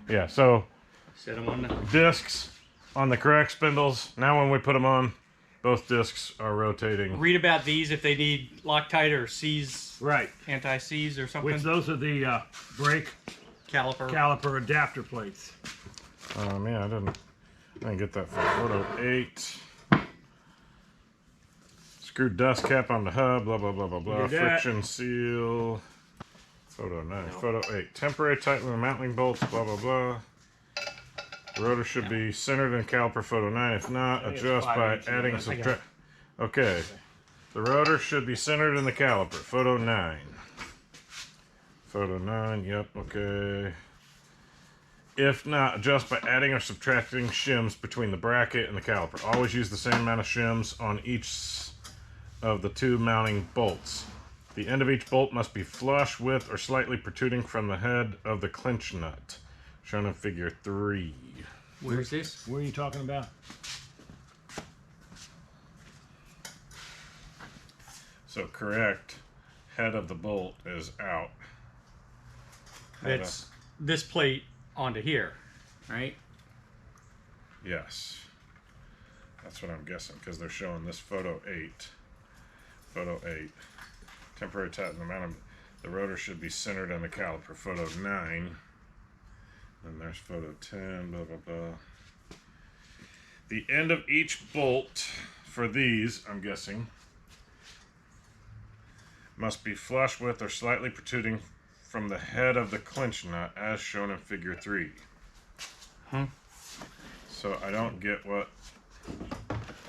Yeah, so Set them on the... discs on the correct spindles. Now when we put them on, both discs are rotating. Read about these if they need Loctite or seize, Right. anti-seize or something. Which those are the brake Caliper. adapter plates. Yeah, I didn't get that from photo 8. Screw dust cap on the hub, blah, blah, blah, blah, blah. Friction seal. Photo 9. No. Photo 8. Temporary tightening mounting bolts, blah, blah, blah. The rotor should be centered in caliper. Photo 9. If not, adjust by adding subtract. Okay. The rotor should be centered in the caliper. Photo 9. Photo 9, yep, okay. If not, adjust by adding or subtracting shims between the bracket and the caliper. Always use the same amount of shims on each of the 2 mounting bolts. The end of each bolt must be flush with or slightly protruding from the head of the clinch nut, shown in figure 3. Where's this? What are you talking about? So correct, head of the bolt is out. It's this plate onto here, right? Yes. That's what I'm guessing, because they're showing this photo 8. Photo 8. Temporary tighten the mount of the rotor should be centered on the caliper. Photo 9. And there's photo 10, blah, blah, blah. The end of each bolt for these, I'm guessing, must be flush with or slightly protruding from the head of the clinch nut, as shown in figure 3. So I don't get what,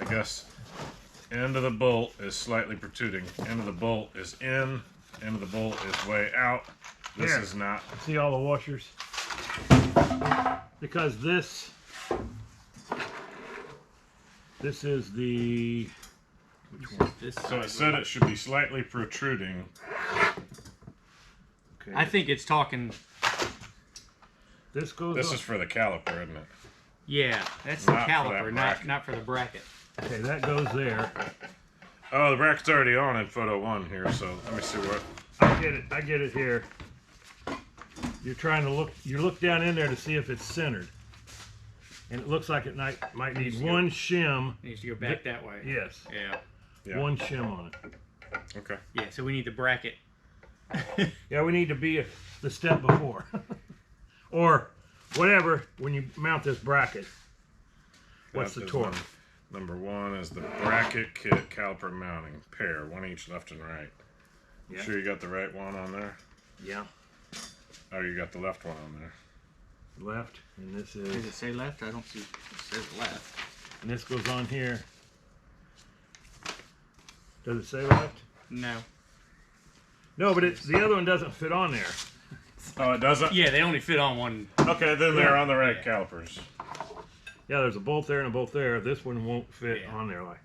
I guess, end of the bolt is slightly protruding. End of the bolt is in, end of the bolt is way out. This Here. is not. See all the washers? Because this is the, which one? This So it said it should be slightly protruding. Okay. I think it's talking... This goes This on. is for the caliper, isn't it? Yeah, that's the Not for that caliper, bracket. not for the bracket. Okay, that goes there. Oh, the bracket's already on in photo 1 here, so let me see what. I get it here. You're trying to look, you look down in there to see if it's centered. And it looks like it might need one shim. It needs to go back that way. Yes, Yeah. one shim on it. Okay. Yeah, so we need the bracket. Yeah, we need to be the step before. Or whatever, when you mount this bracket. What's the That is torque? Number 1 is the bracket kit caliper mounting pair, one each left and right. Yeah. Sure you got the right one on there? Yeah, Oh, you got the left one on there. left, and this Does is, it say left? I don't see. It says left. and this goes on here. Does it say left? No. No, but the other one doesn't fit on there. Oh, it doesn't? Yeah, they only fit on one. Okay, then they're on the right calipers. Yeah, there's a bolt there and a bolt there. This one won't fit Yeah. on there like.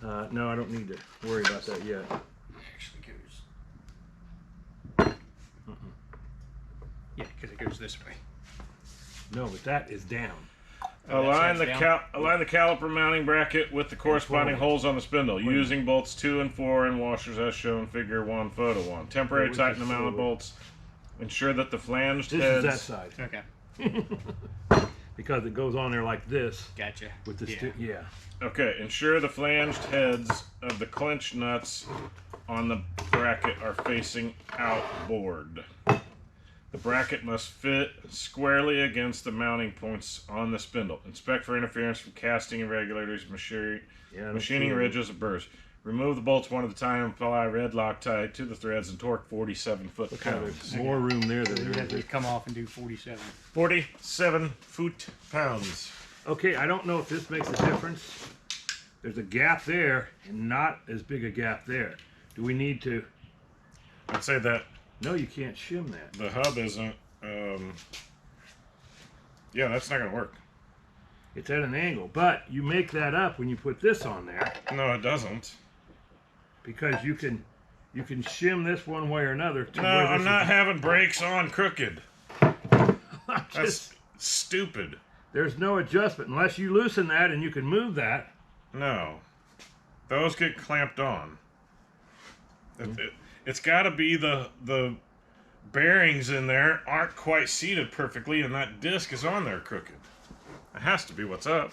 Alright. No, I don't need to worry about that yet. Actually goes. Yeah, because it goes this way. No, but that is down. Align the down? align the caliper mounting bracket with the corresponding forward. holes on the spindle, using bolts 2 and 4 and washers as shown figure 1, photo 1. Temporary Which tighten is the mounted forward. bolts. Ensure that the flanged This heads. is that side. Okay. Because it goes on there like this Gotcha. with the Yeah. yeah. Okay, ensure the flanged heads of the clinch nuts on the bracket are facing outboard. The bracket must fit squarely against the mounting points on the spindle. Inspect for interference from casting irregularities, machining ridges, or burrs. Remove the bolts one at a time and apply red Loctite to the threads and torque 47 foot-pounds. There's more room there than You there have to is. come off and do 47. 47 foot-pounds. Okay, I don't know if this makes a difference. There's a gap there and not as big a gap there. Do we need to? I'd say that No, you can't shim that. the hub isn't. Yeah, that's not going to work. It's at an angle, but you make that up when you put this on there No, it doesn't. because you can shim this one way or another. To No, where I'm this not is- having brakes on crooked. I'm That's just- stupid. there's no adjustment unless you loosen that and you can move that. No. Those get clamped on. It's got to be the bearings in there aren't quite seated perfectly, and that disc is on there crooked. It has to be what's up.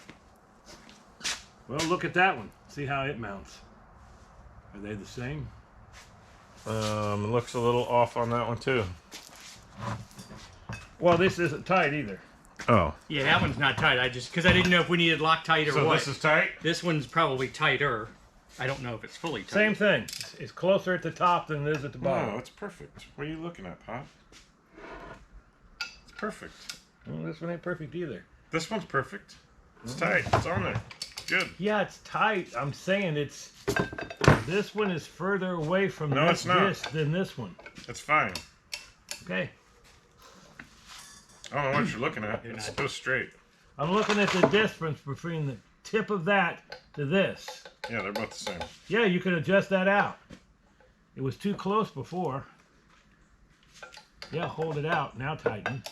Well, look at that one. See how it mounts. Are they the same? It looks a little off on that one too. Well, this isn't tight either. Oh. Yeah, that one's not tight. Because I didn't know if we needed Loctite or So what. this is tight? This one's probably tighter. I don't know if it's fully tight. Same thing. It's closer at the top than it is at the bottom. No, it's perfect. What are you looking at, Pop? It's perfect. Well, this one ain't perfect either. This one's perfect. It's tight. It's on there. Good. Yeah, it's tight. I'm saying it's... This one is further away from No, this it's not. disc than this one. It's fine. Okay. I don't know what you're looking at. It's still straight. I'm looking at the difference between the tip of that to this. Yeah, they're both the same. Yeah, you can adjust that out. It was too close before. Yeah, hold it out. Now tighten.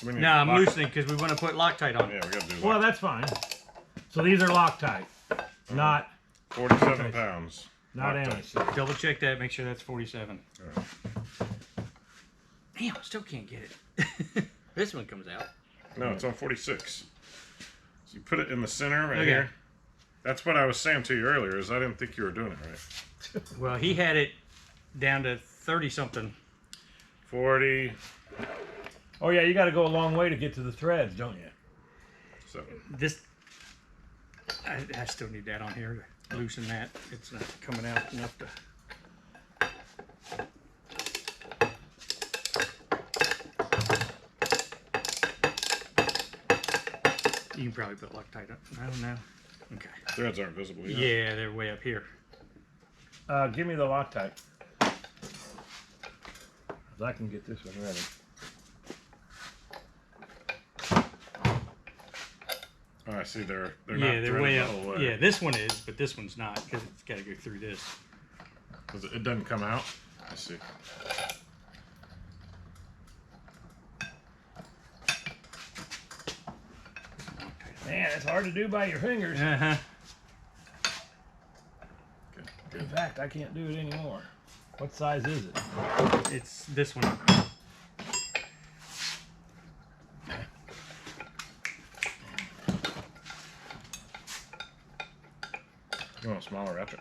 We need No, I'm lock- loosening because we want to put Loctite on. Yeah, we gotta do Well, that. that's fine. So these are Loctite, not 47 pounds. not Loctite. anti-slip. Double check that. Make sure that's 47. Alright. Damn, still can't get it. This one comes out. No, it's on 46. So you put it in the center right Okay. here. That's what I was saying to you earlier, is I didn't think you were doing it right. Well, he had it down to 30 something. 40. Oh yeah, you got to go a long way to get to the threads, don't you? So, This, I still need that on here to loosen that. It's not coming out enough to. You can probably put Loctite up. I don't know. Okay. threads aren't visible yet. Yeah, they're way up here. Give me the Loctite. 'Cause I can get this one ready. Oh, I see. They're not Yeah, they're way threaded up. the whole way. Yeah, this one is, but this one's not because it's got to go through this. 'Cause it doesn't come out. I see. Man, it's hard to do by your fingers. Uh-huh. Good. In fact, I can't do it anymore. What size is it? It's this one. You want a smaller ratchet?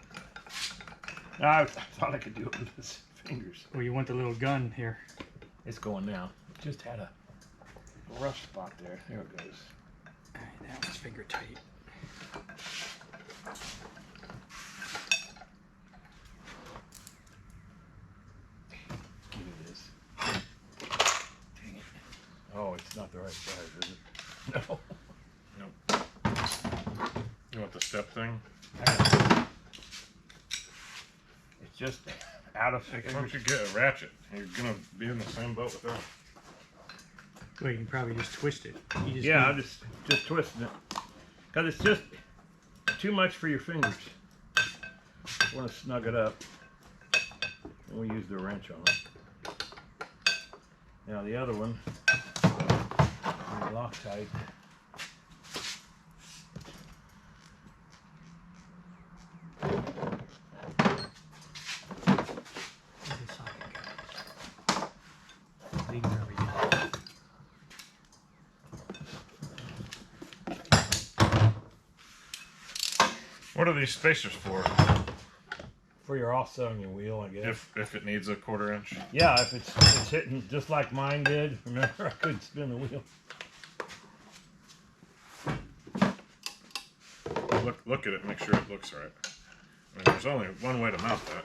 I thought I could do it with his fingers. Well, you want the little gun here. It's going now. It just had a rough spot there. There it goes. All right, that one's finger tight. Give me this. Dang it. Oh, it's not the right size, is it? No. Nope. You want the step thing? It's just out of Why figure. don't you get a ratchet? You're gonna be in the same boat with that. Well, you can probably just twist it. You just Yeah, need- I'm just twisting it. Because it's just too much for your fingers. You want to snug it up. And we use the wrench on it. Now the other one, Loctite. Where's the socket go? Leave it over here. What are these spacers for? For your offset on your wheel, I guess. If it needs a 1/4 inch. Yeah, if it's hitting just like mine did. Remember, I couldn't spin the wheel. Look at it, make sure it looks right. I mean, there's only one way to mount that.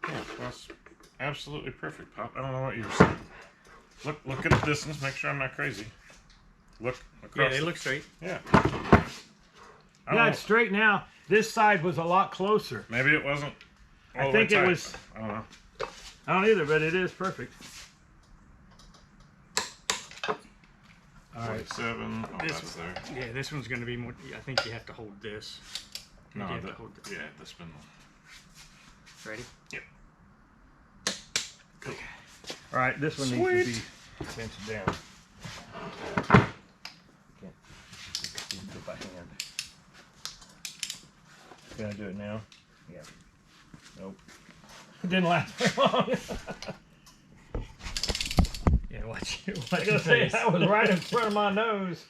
Yeah, that's absolutely perfect, Pop. I don't know what you were saying. Look at the distance. Make sure I'm not crazy. Look across. Yeah, they look straight. Yeah. Yeah, it's straight now. This side was a lot closer. Maybe it wasn't. all I the way think it tight. was. I don't know. I don't either, but it is perfect. All right. 47. Oh, This that's there. Yeah, this one's going to be more. I think you have to hold this. No, you have the, to hold this. yeah, the spindle. Ready? Yep. All right, this one needs to be pinched down. Can't do it by hand. Can I do it now? Yeah. Nope. It didn't last very long. Yeah, watch I your gotta say, face. that was right in front of my nose.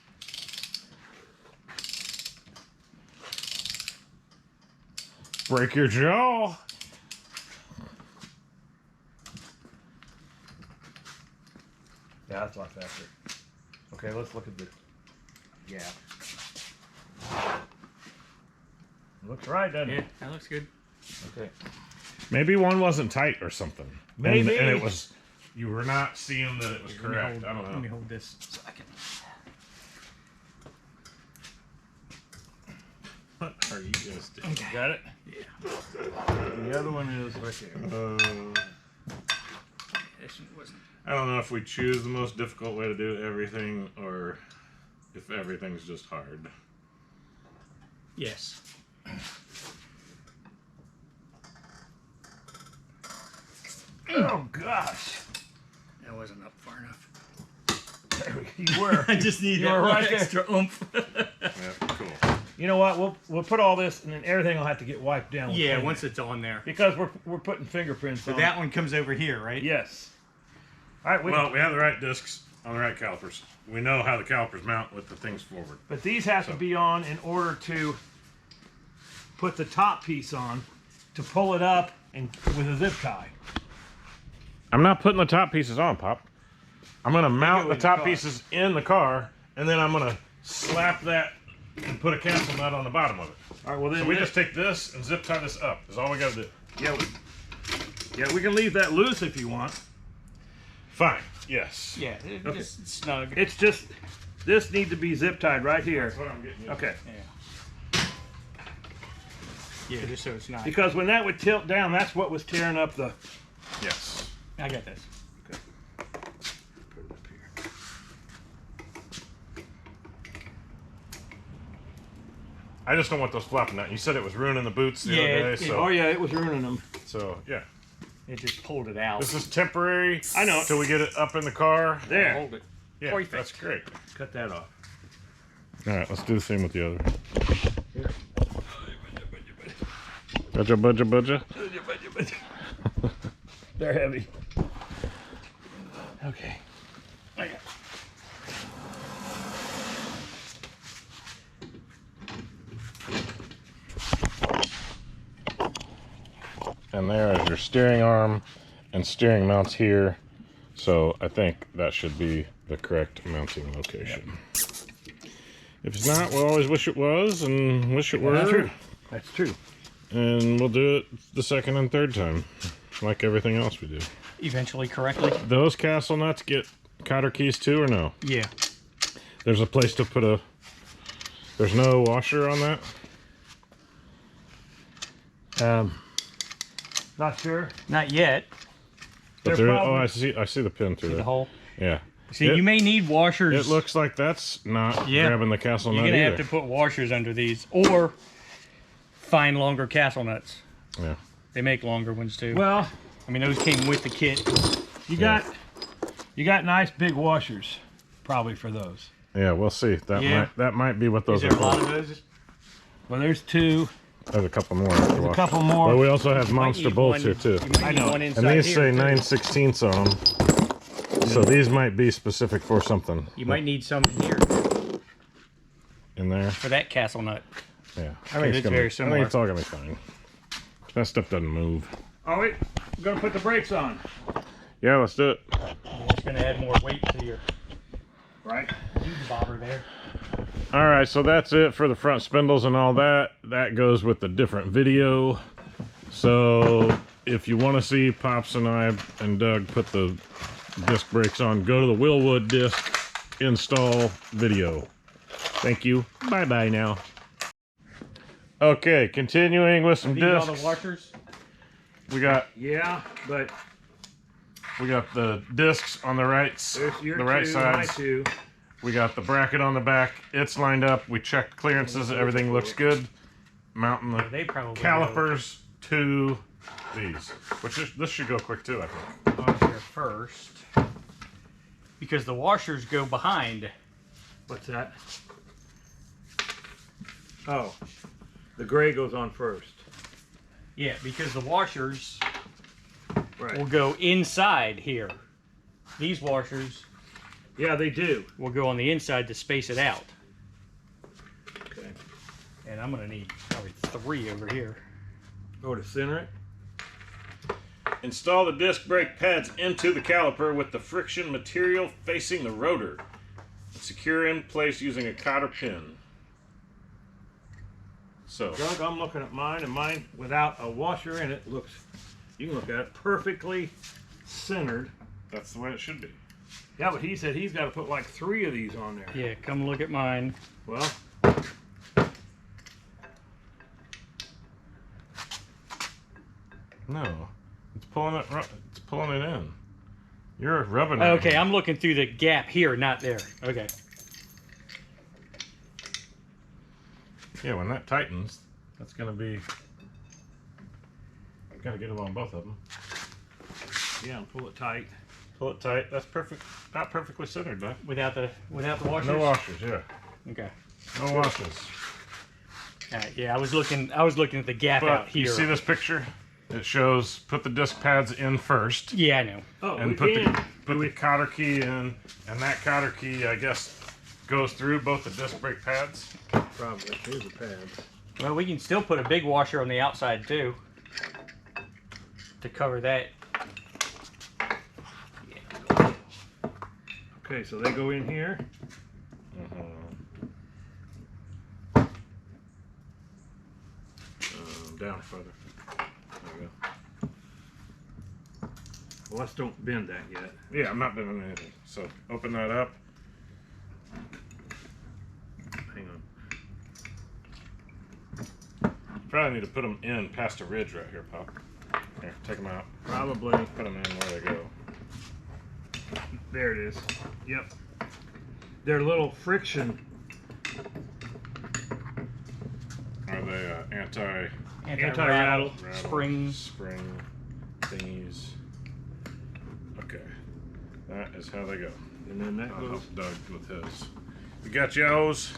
Break your jaw. Yeah, that's a lot faster. Okay, let's look at the gap. Looks right, doesn't Yeah, it? that looks good. Okay. Maybe one wasn't tight or something. Maybe. And it was, you were not seeing that it was correct. I don't Let me know. hold this so I can. What are you guys doing? You got it? Yeah. The other one is right there. This one wasn't. I don't know if we choose the most difficult way to do everything or if everything's just hard. Yes. Oh gosh. That wasn't up far enough. There you were. I just need You that were one right there. extra oomph. Yeah, cool. You know what? We'll put all this, and then everything will have to get wiped down. with Yeah, cleaner. once it's on there. because we're putting fingerprints But on. that one comes over here, right? Yes. All right. Well, we have the right discs on the right calipers. We know how the calipers mount with the things forward. But these have to be on in order to put the top piece on to pull it up and with a zip tie. I'm not putting the top pieces on, Pop. I'm going to mount the in the top car. pieces in the car, and then I'm going to slap that and put a castle nut on the bottom of it. All right. Well, then So we just take this and zip tie this up. Is all we got to do. yeah, we can leave that loose if you want. Fine. Yes. Yeah, just snug. It's just this needs to be zip tied right here. That's what I'm getting. Okay. Yeah. Yeah, just so it's not. Because when that would tilt down, that's what was tearing up the. Yes. I got this. Okay. Put it up here. I just don't want those flopping out. You said it was ruining the boots the Yeah, other day, Oh yeah, it was ruining them. so yeah. It just pulled it out. This is temporary. I know. Till we get it up in the car. There. Hold it. Yeah, Perfect. that's great. Cut that off. All right, let's do the same with the other. Budja. They're heavy. Okay. I got. And there is your steering arm and steering mounts here. So I think that should be the correct mounting location. If it's not, we'll always wish it was and wish it were. That's true. That's true. And we'll do it the second and third time, like everything else we do. Eventually correctly. Those castle nuts get cotter keys too, or no? Yeah. There's a place to put a... There's no washer on that? Not sure. Not yet. But They're there, probably- I see the pin through The there. hole. Yeah. See, It- you may need washers. It looks like that's not Yeah. grabbing the castle You're nut gonna either. have to put washers under these, or find longer castle nuts. Yeah. They make longer ones too. Well, I mean, those came with the kit. you got nice big washers, probably for those. Yeah, we'll see. Yeah. That might be what those Is there are a lot for. of those? Well, there's two. There's a couple more. I have to A watch. couple more. But we also have Might monster need bolts one- here too. You might I need know. one And inside these here, say too. 9/16 on them. So these might be specific for something. You might need some here In there. for that castle nut. Yeah. I mean, it's very I similar. think it's all gonna be fine. That stuff doesn't move. Oh wait, we're gonna put the brakes on. Yeah, let's do it. It's gonna add more weight to your Right. bobber there. All right, so that's it for the front spindles and all that. That goes with the different video. So if you want to see Pops and I and Doug put the disc brakes on, go to the Wilwood disc install video. Thank you. Bye-bye now. Okay, continuing with some These all the discs. washers. We got Yeah, but the discs on the right, there's your the right two, my sides. two. We got the bracket on the back. It's lined up. We checked clearances. Everything looks good. Mounting the They probably calipers to these, this should go quick too, I think. go on here first because the washers go behind. What's that? Oh, the gray goes on first. Yeah, because the washers Right. will go inside here. These washers Yeah, they do. will go on the inside to space it out. Okay. And I'm gonna need probably 3 over here. Go to center it. Install the disc brake pads into the caliper with the friction material facing the rotor. Secure in place using a cotter pin. So, Doug, I'm looking at mine, and mine without a washer in it looks, you can look at it, perfectly centered. that's the way it should be. Yeah, but he said he's got to put like 3 of these on there. Yeah, come look at mine. Well, No, it's pulling it. It's pulling it in. You're rubbing it. Okay, I'm looking through the gap here, not there. Okay. Yeah, when that tightens, that's gonna be. Gotta get it on both of them. yeah, and pull it tight. Pull it tight. That's perfect. Not perfectly centered, though. Without the washers? No washers. Yeah. Okay. No washers. Alright, yeah, I was looking at the gap out But here. you see this picture? It shows put the disc pads in first, Yeah, I know. Oh, and we put can. the cotter key in, and that cotter key, I guess, goes through both the disc brake pads. Probably. Here's the pads. Well, we can still put a big washer on the outside too. To cover that. Okay, so they go in here. Down further. There we go. Well, let's don't bend that yet. Yeah, I'm not doing anything. So open that up. Hang on. Probably need to put them in past a ridge right here, Pop. Here, take them out. Probably. Put them in where they go. There it is. Yep. They're little friction. Are they Anti-rattle. Springs. Spring thingies. Okay. That is how they go. And then that I'll goes. help Doug with his. You got yours?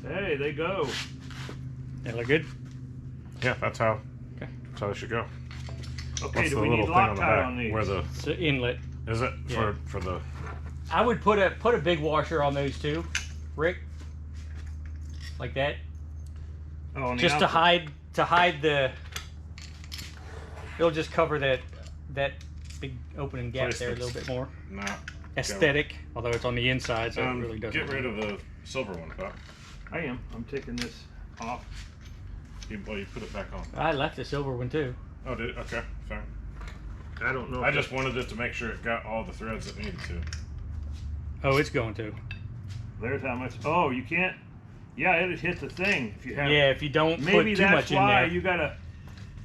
Hey, they go. They look good? Yeah, that's how. Okay. That's how they should go. Okay, What's do the we little need thing on the Loctite back? on these? Where the It's an inlet. is it Yeah. for the? I would put a big washer on those too, Rick. Like that. Oh, on the Just to outside. hide the. It'll just cover that big opening gap there a little bit more. Not Aesthetic, although it's on the inside, so it really doesn't. Get rid of the silver one, Pop. I am. I'm taking this off. You put it back on. I left the silver one too. Oh, did it? Okay, fine. I don't know. I just wanted it to make sure it got all the threads it needed to. Oh, it's going to. There's how much. Oh, you can't. Yeah, it hit the thing. If you have. Yeah, if you don't Maybe put too that's much in why there. you gotta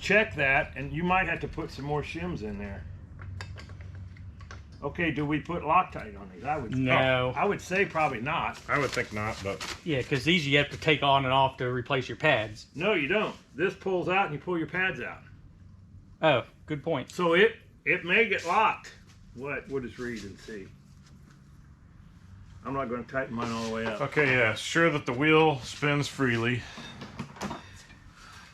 check that, and you might have to put some more shims in there. Okay, do we put Loctite on these? I would. No. I would say probably not. I would think not, but Yeah, because these you have to take on and off to replace your pads. No, you don't. This pulls out, and you pull your pads out. Oh, good point. So it may get locked. What? We'll just read and see. I'm not going to tighten mine all the way up. okay, yeah. Sure that the wheel spins freely.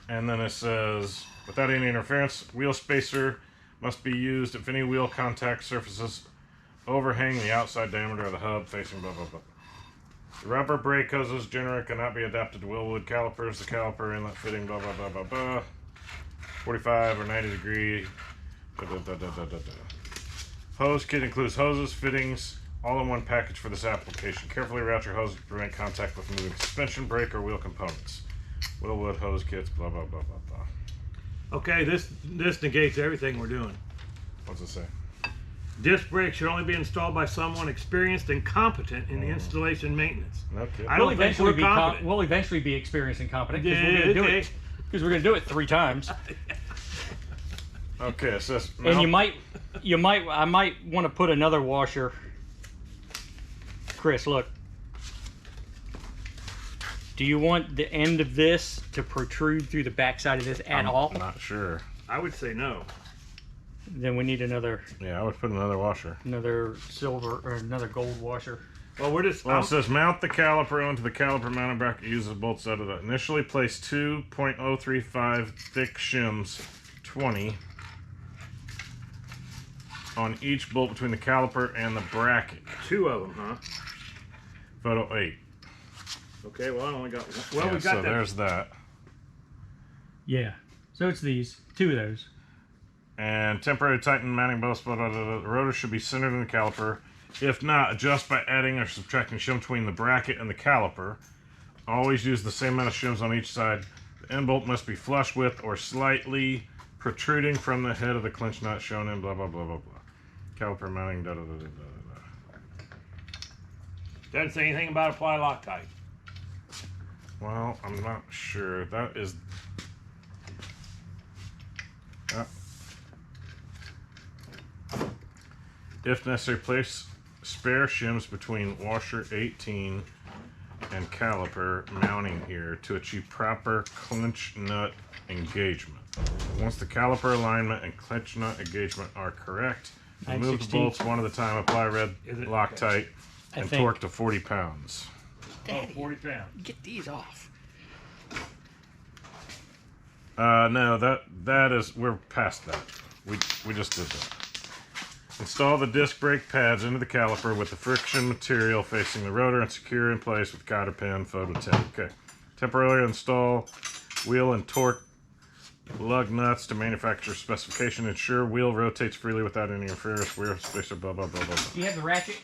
And then it says, without any interference, wheel spacer must be used if any wheel contact surfaces overhang the outside diameter of the hub facing blah blah blah. The rubber brake hoses generally cannot be adapted to Wilwood calipers. The caliper inlet fitting blah blah blah blah blah. 45 or 90 degree. Da, da, da, da, da, da, da. Hose kit includes hoses, fittings, all in one package for this application. Carefully route your hose to prevent contact with moving suspension, brake, or wheel components. Wilwood hose kits, blah blah blah blah blah. Okay, this negates everything we're doing. What's it say? Disc brakes should only be installed by someone experienced and competent in the installation maintenance. No kidding. I don't think we're competent. We'll eventually be experienced and competent because Yeah, we're going to do okay. it. Because we're going to do it 3 times. Okay, it says And mount- I might want to put another washer. Chris, look. Do you want the end of this to protrude through the backside of this at all? I'm not sure. I would say no. Then we need another Yeah, I would put another washer. silver or another gold washer. Well, we're just. Well, it says mount the caliper onto the caliper mounting bracket. Uses bolts out of that. Initially place 2.035 thick shims, 20, on each bolt between the caliper and the bracket. 2 of them, huh? Photo 8. Okay, well, I only got one. Well, Yeah, we got so that. there's that. Yeah. So it's these. 2 of those. And temporary tighten mounting bolts. Blah, blah, blah, blah. The rotor should be centered in the caliper. If not, adjust by adding or subtracting shim between the bracket and the caliper. Always use the same amount of shims on each side. The end bolt must be flush with or slightly protruding from the head of the clinch nut shown in blah blah blah blah blah. Caliper mounting da da da da da. Doesn't say anything about apply Loctite. Well, I'm not sure. That is. If necessary, place spare shims between washer 18 and caliper mounting ear to achieve proper clinch nut engagement. Once the caliper alignment and clinch nut engagement are correct, remove the 9/16. bolts one at a time, apply red Is it? Loctite, I and think. torque to 40 pounds. Daddy, 40 pounds. get these off. No, that is, we're past that. We just did that. Install the disc brake pads into the caliper with the friction material facing the rotor and secure in place with cotter pin, photo 10. Okay. Temporarily install wheel and torque lug nuts to manufacturer specification. Ensure wheel rotates freely without any interference. Wheel spacer, blah, blah, blah, blah, blah. Do you have the ratchet?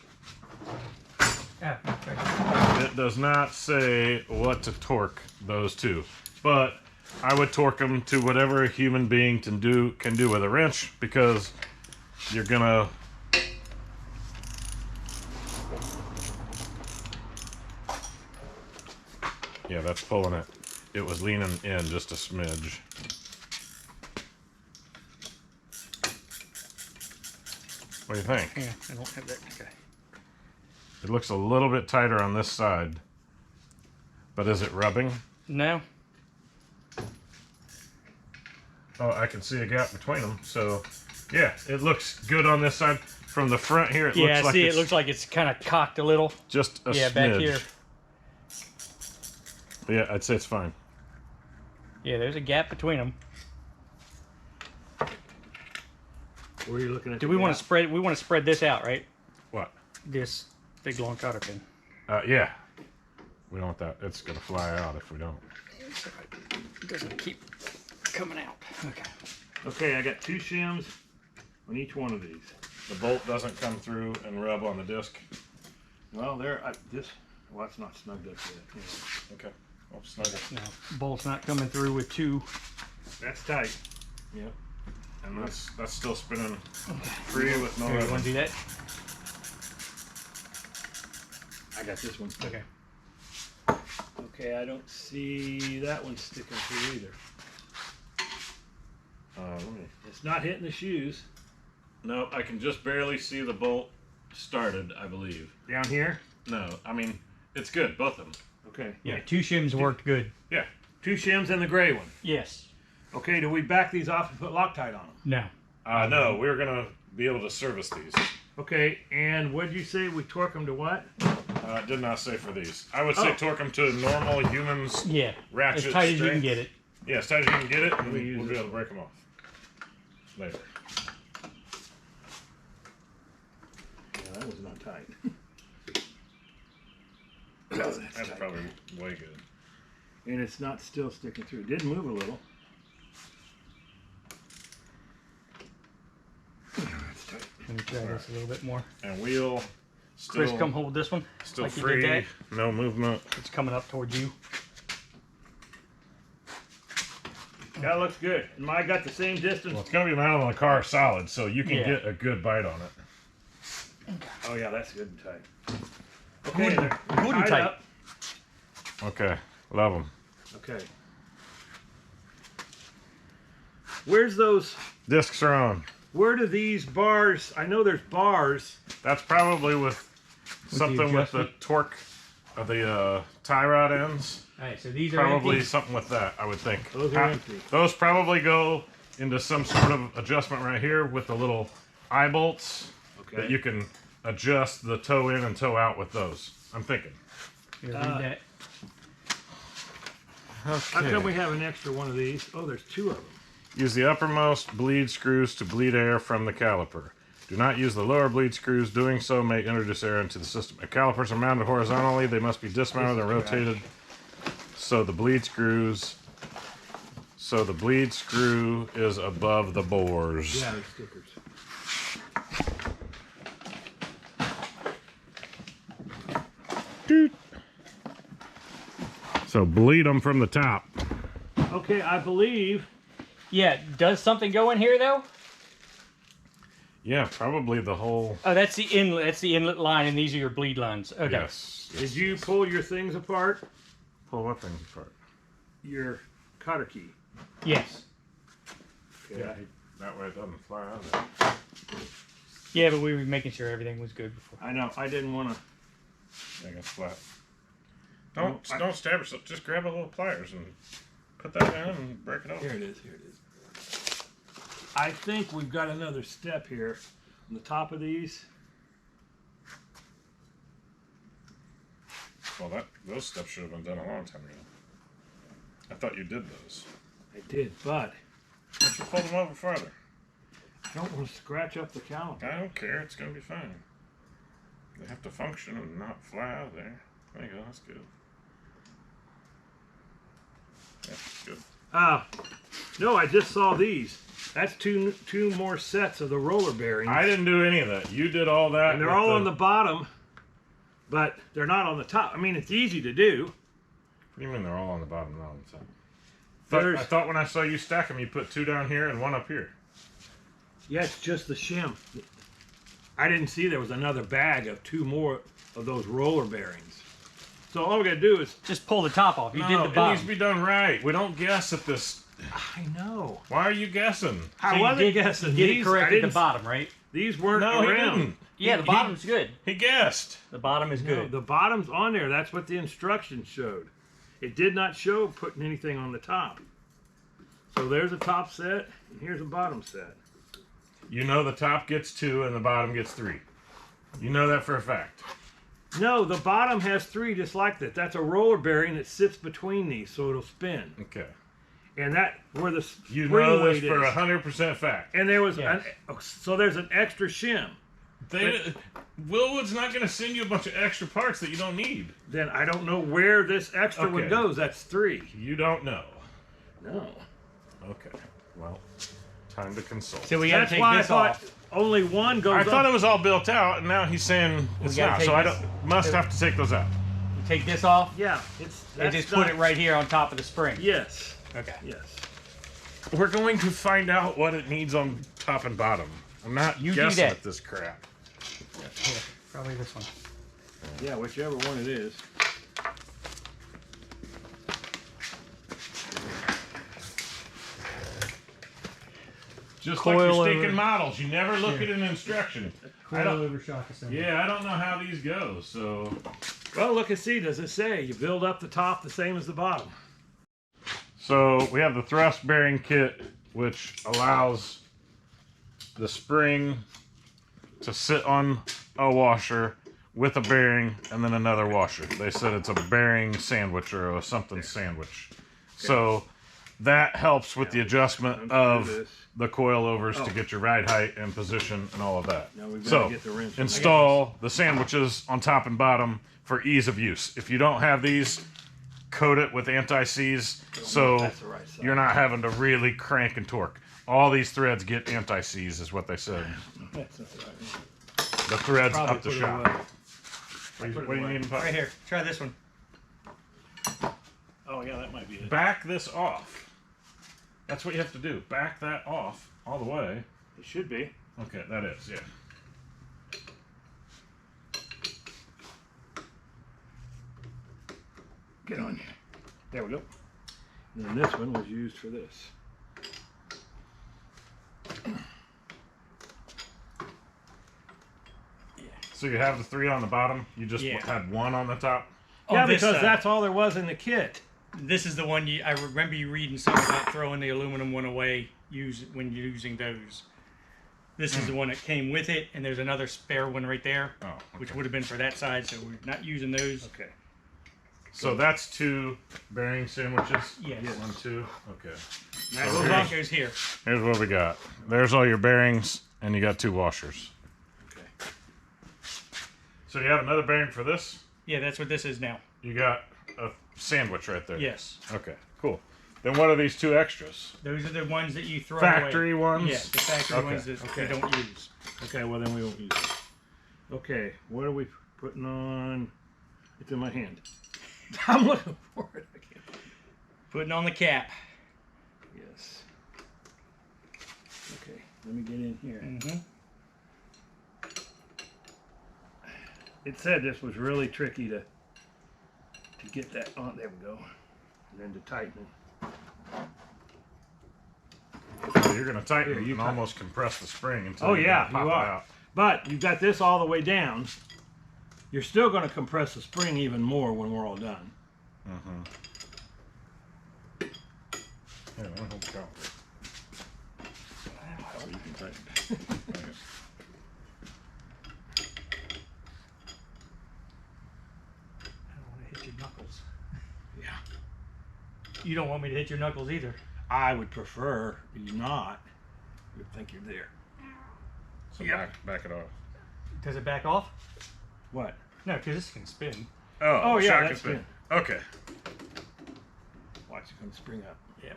Oh, okay. It does not say what to torque those to, but I would torque them to whatever a human being can do with a wrench, because you're gonna yeah, that's pulling it. It was leaning in just a smidge. What do you think? Yeah, I don't have that. Okay. It looks a little bit tighter on this side, but is it rubbing? No. Oh, I can see a gap between them. So, yeah, it looks good on this side. From the front here, it Yeah, looks like see, it's it looks like it's kind of cocked a little. just a Yeah, smidge. back here. Yeah, I'd say it's fine. Yeah, there's a gap between them. Where are you looking at? Do we want to spread? We want to spread this out, right? What? This big long cotter pin. Yeah. We don't want that. It's gonna fly out if we don't. So it doesn't keep coming out. Okay. Okay, I got 2 shims on each one of these. The bolt doesn't come through and rub on the disc. Well, well, it's not snugged up yet. Okay. Well, snug it. No, bolt's not coming through with 2. That's tight. Yep. And that's still spinning free with no Here, you ribbon. want to do that? I got this one. Okay. Okay, I don't see that one sticking through either. Let me. It's not hitting the shoes. No, I can just barely see the bolt started, I believe. Down here? No, I mean, it's good, both of them. Okay. Yeah, 2 shims worked good. Yeah. 2 shims and the gray one. Yes. Okay, do we back these off and put Loctite on them? No. No, we're gonna be able to service these. Okay, and what did you say? We torque them to what? It did not say for these. I would say Oh. torque them to normal humans. Yeah. Ratchet as tight as you strength. can get it. Yeah, as tight as you can get it, and We we'll use be it. able to break them off later. Yeah, that was not tight. That's tight. probably way good. And it's not still sticking through. It did move a little. That's tight. Let me try this a little bit more. And wheel Chris, still come hold this one. still like you free, did no movement. It's coming up towards you. That looks good. And mine got the same distance. Well, it's gonna be mounted on the car solid, so you can Yeah. get a good bite on it. Oh yeah, that's good and tight. Okay, Good- they're good and tied tight. up. Okay, love them. Okay. Where's those? Discs are on. Where do these bars? I know there's bars. That's probably with something with the adjustment? torque of the tie rod ends. Alright, so these are Probably empty. something with that, I would think. Those are empty. Those probably go into some sort of adjustment right here with the little eye bolts Okay. that you can adjust the toe in and toe out with those. I'm thinking. Here, read that. How come we have an extra one of these? Oh, there's 2 of them. Use the uppermost bleed screws to bleed air from the caliper. Do not use the lower bleed screws. Doing so may introduce air into the system. If calipers are mounted horizontally, they must be dismounted and rotated so the bleed screw is above the bores. Yeah, there's stickers. Doot. So bleed them from the top. Okay, I believe. Yeah, does something go in here though? Yeah, probably the whole. Oh, that's the inlet. That's the inlet line, and these are your bleed lines. Okay. Yes. Did you pull your things apart? Pull what things apart? Your cotter key. Yes. Okay. Yeah. That way it doesn't fly out of there. Yeah, but we were making sure everything was good before. I know. I didn't want to. Yeah, it's flat. Don't stab yourself. Just grab a little pliers and put that in and break it off. Here it is. Here it is. I think we've got another step here on the top of these. Well, those steps should have been done a long time ago. I thought you did those. I did, but Why don't you pull them over farther? I don't want to scratch up the caliper. I don't care. It's going to be fine. They have to function and not fly out of there. There you go. That's good. Yeah, good. No, I just saw these. That's two more sets of the roller bearings. I didn't do any of that. You did all that. And they're all on the bottom, but they're not on the top. I mean, it's easy to do. What do you mean they're all on the bottom, not on the top? I There's- thought when I saw you stack them, you put 2 down here and 1 up here. Yeah, it's just the shim. I didn't see there was another bag of 2 more of those roller bearings. So all we gotta do is. Just pull the top off. You No, did the it needs bottom. to be done right. We don't guess at this. I know. Why are you guessing? I So wasn't you did, guessing. You did These, it correct I at the didn't- bottom, right? These weren't No, he around. didn't. Yeah, the bottom's good. He guessed. The bottom is No, good. the bottom's on there. That's what the instructions showed. It did not show putting anything on the top. So there's a top set, and here's a bottom set. You know the top gets 2 and the bottom gets 3. You know that for a fact. No, the bottom has 3 just like that. That's a roller bearing that sits between these, so it'll spin. Okay. And that where the You spring know this weight for is. 100% fact. And there was Yes. so there's an extra shim. Wilwood's not going to send you a bunch of extra parts that you don't need. Then I don't know where this extra one Okay. goes. That's 3. You don't know. No. Okay. Well, time to consult. So we gotta That's take why this I thought off. only one goes I up. thought it was all built out, and now he's saying it's gotta not. take So I this- don't must have to take those out. You take this off Yeah, it's and that's just not- put it right here on top of the spring. Yes. Okay. Yes. We're going to find out what it needs on top and bottom. I'm not You do guessing that. at this crap. Here, probably this one. Yeah, whichever one it is. Just Coil like your over- stinking models, you never look at an instruction. I don't. over shock assembly. Yeah, I don't know how these go. So Well, look and see. Does it say you build up the top the same as the bottom? So we have the thrust bearing kit, which allows the spring to sit on a washer with a bearing and then another washer. They said it's a bearing sandwich or a something sandwich. So that helps with the adjustment of the coilovers to get your ride height and position and all of that. Now we've got So to get the wrench. install the sandwiches on top and bottom for ease of use. If you don't have these, coat it with anti-seize so That's the right side. you're not having to really crank and torque. All these threads get anti-seize is what they said. That's not the right one. The threads Probably up the put it shop. away. What do you need? Right here. Try this one. Oh yeah, that might be it. Back this off. That's what you have to do. Back that off all the way. It should be. Okay, that is, yeah. Get on here. There we go. And then this one was used for this. So you have the 3 on the bottom. You just Yeah. had 1 on the top. Yeah, On this because side. that's all there was in the kit. This is the one I remember you reading something about throwing the aluminum one away when using those. This is the one that came with it, and there's another spare one right there, Oh, okay. which would have been for that side, so we're not using those. Okay. So that's 2 bearing sandwiches? Yes. 1, 2. Okay. So that goes here. Here's what we got. There's all your bearings, and you got 2 washers. Okay. So you have another bearing for this? Yeah, that's what this is now. You got a sandwich right there. Yes. Okay, cool. Then what are these 2 extras? Those are the ones that you throw Factory away. ones? Yes, the factory Okay. ones that we don't use. Okay, well then we won't use it. Okay, what are we putting on? It's in my hand. I'm looking for it. I can't. Putting on the cap. Yes. Okay, let me get in here. Mm-hmm. It said this was really tricky to get that on. There we go. And then to tighten it. So you're going to tighten it and almost compress the spring until Oh you yeah, pop you it are. out. But you've got this all the way down. You're still going to compress the spring even more when we're all done. Mm-hmm. Yeah, let me hold the caliper. So you can tighten. Right. I don't want to hit your knuckles. Yeah. You don't want me to hit your knuckles either. I would prefer you not. You'd think you're there. So Yep. back it off. Does it back off? What? No, because this can spin. Oh, yeah, shock that's and spin. good. Okay. Watch it come spring up. Yep.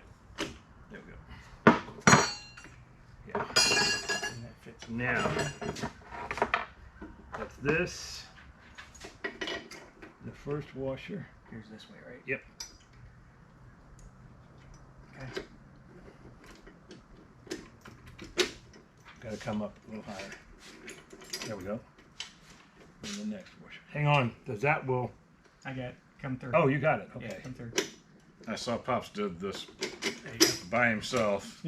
There we go. Yeah. And that fits. Now, that's this. The first washer. Here's this way, right? Yep. Okay. Got to come up a little higher. There we go. And the next washer. Hang on. Does that will? I got it. Come through. Oh, you got it. yeah, Okay. come through. I saw Pops did this There you go. by himself.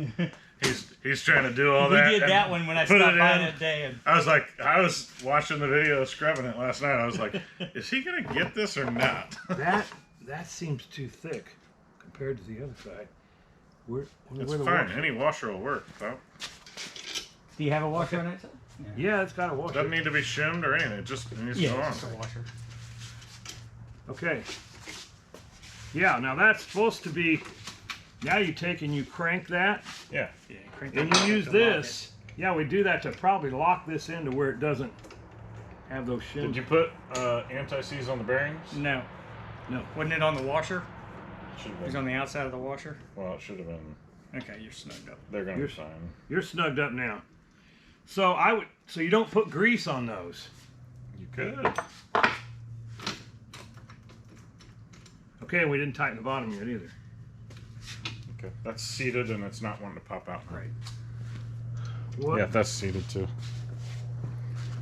He's trying to do all We that. did and that one when I put stopped it by in. that day. And I was watching the video scrubbing it last night. I was like, is he gonna get this or not? That seems too thick compared to the other side. It's where the fine. washer? Any washer will work. Pop. do you have a washer on that side? Yeah, it's got a washer. Doesn't need to be shimmed or anything. It just needs to go on. it's just a washer. Okay. Yeah, now that's supposed to be. Now you take and you crank that, Yeah. Yeah, crank and that you use to lock this. Yeah, we do that to probably lock this into where it doesn't have those shims. Did you put anti-seize on the bearings? it. No. No. Wasn't it on the washer? Should have It was been. on the outside of the washer? Well, it should have been. Okay, you're snugged up. They're gonna You're- be fine. You're snugged up now. So so you don't put grease on those. You could. Okay, we didn't tighten the bottom yet either. Okay. That's seated and it's not wanting to pop out. Right. What? Yeah, that's seated too.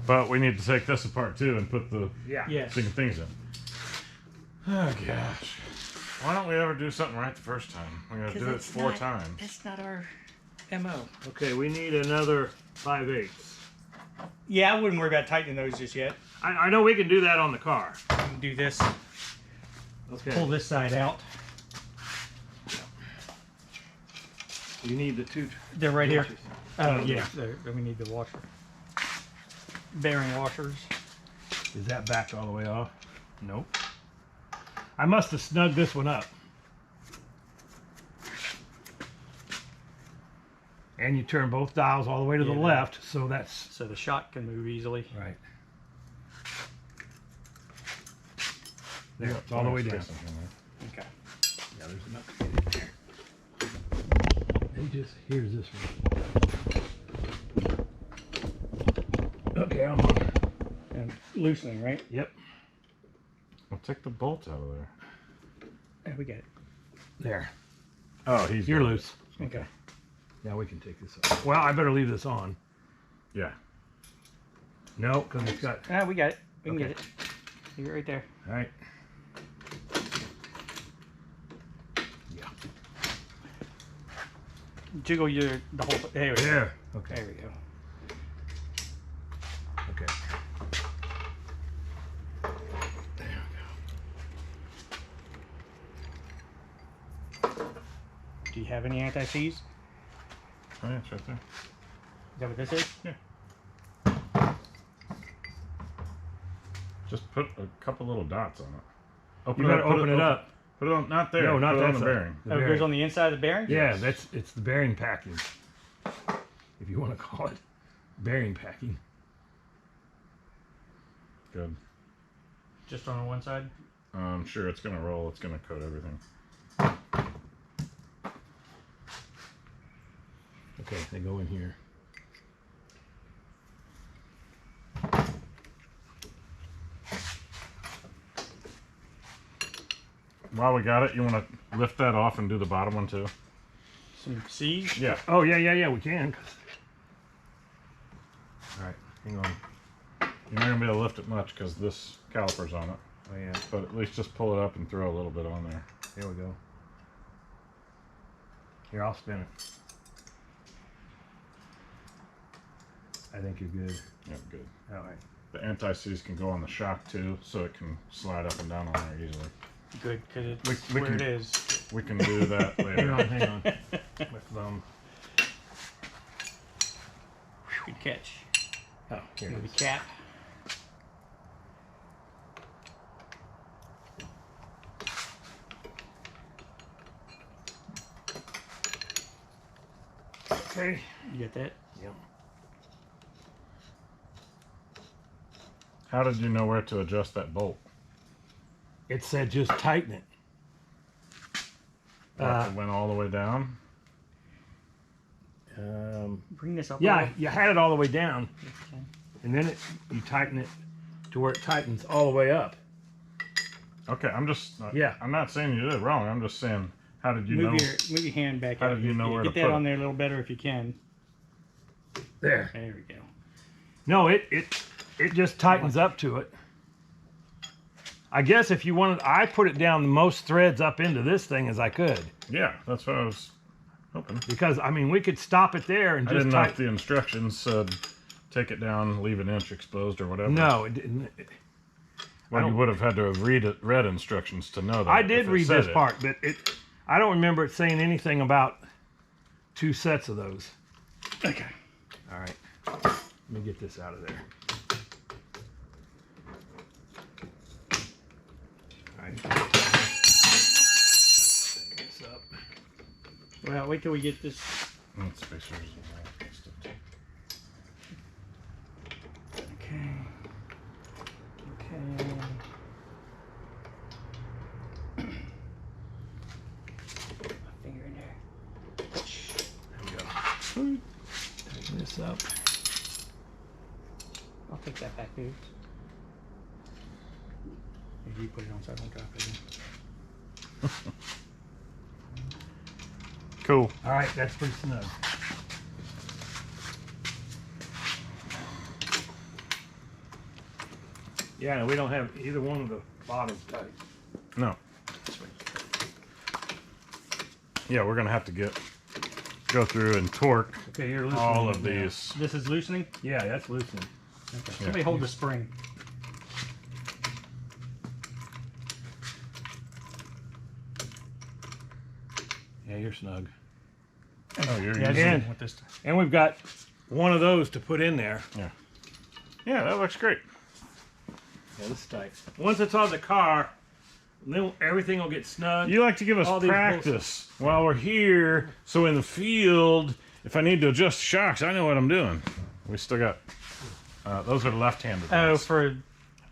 But we need to take this apart too and put the Yeah. Yes. things in. Oh gosh. Why don't we ever do something right the first time? We gotta do it 4 times. That's not our MO. Okay, we need another 5/8. Yeah, I wouldn't worry about tightening those just yet. I know we can do that on the car. You can do this. Okay. Pull this side out. You need the 2. They're right here. washes. Oh, yeah. Then we need the washer. Bearing washers. Is that back all the way off? Nope. I must have snugged this one up. And you turn both dials all the way to the Yeah. left, so that's So the shot can move easily. right. There, it's all the way down. Okay. Yeah, there's enough to get in there. Here's this one. Okay, I'm on. And loosening, right? Yep, Well, take the bolt out of there. Yeah, we got it. there. Oh, You're loose. Okay. Now we can take this off. Well, I better leave this on. Yeah. No, because it's got. Ah, we got it. We can Okay. get it. Leave it right there. All right. Yeah. Jiggle the whole. There we go. There. Okay. There we go. Okay. Do you have any anti-seize? Oh, yeah, it's right there. that what this is? Just put a couple little dots on it. You gotta open it up. Put it on, not there. No, not put it that on the side. bearing. The Oh, it bearing. goes on the inside of the bearing? Yeah, it's the bearing packing, if you want to call it bearing packing. Good. Just on one side? I'm sure it's gonna roll. It's gonna coat everything. Okay, they go in here. While we got it, you want to lift that off and do the bottom one too? Some C's? Yeah. Oh yeah, we can. All right, hang on. You're not gonna be able to lift it much because this caliper's on it. Oh yeah, But at least just pull it up and throw a little bit on there. here we go. Here, I'll spin it. I think you're good. Yeah, good. All right. The anti-seize can go on the shock too, so it can slide up and down on there easily. Good, because it's We where can- it is. We can do that Hang later. on, hang on. My thumb. Good catch. Oh, here it Maybe is. cap. Okay. You get that? Yep. How did you know where to adjust that bolt? It said just tighten it. It went all the way down. Bring this up. a Yeah, little. you had it all the way down, Okay. and then you tighten it to where it tightens all the way up. Okay, I'm just. Yeah. I'm not saying you did it wrong. I'm just saying, how did you know? Move your hand back How out. did you know where Get to that put on it? there a little better if you can. There. There we go. No, it just tightens up to it. I guess if you wanted, I put it down the most threads up into this thing as I could, Yeah, that's what I was hoping. because I mean we could stop it there and I just didn't know if tighten. the instructions said take it down, leave an inch exposed or whatever. No, it didn't. Well, you don't- would have had to have read instructions to know that. I if did it read said this it. part, but I don't remember it saying anything about 2 sets of those. Okay. All right, let me get this out of there. All right. Set this up. Well, wait till we get this. And spacers and all that stuff too. Okay. Okay. Finger in there. There we go. Tighten this up. I'll take that back, dude. Maybe you put it on so I don't drop it in. Cool. All right, that's pretty snug. Yeah, we don't have either one of the bottoms tight. No. Yeah, we're gonna have to go through and torque Okay, you're loosening all it of now. these. This is loosening? Yeah, that's loosening. Okay. Somebody hold the spring. Yeah, you're snug. Oh, you're Yeah, using. And- with this. And we've got one of those to put in there. Yeah, that looks great. Yeah, this is tight. Once it's on the car, then everything will get snug. You like to give us All these practice while we're here, so in the field, if I need to adjust shocks, I know what I'm doing. We still got. Those are left-handed. Oh, ones. for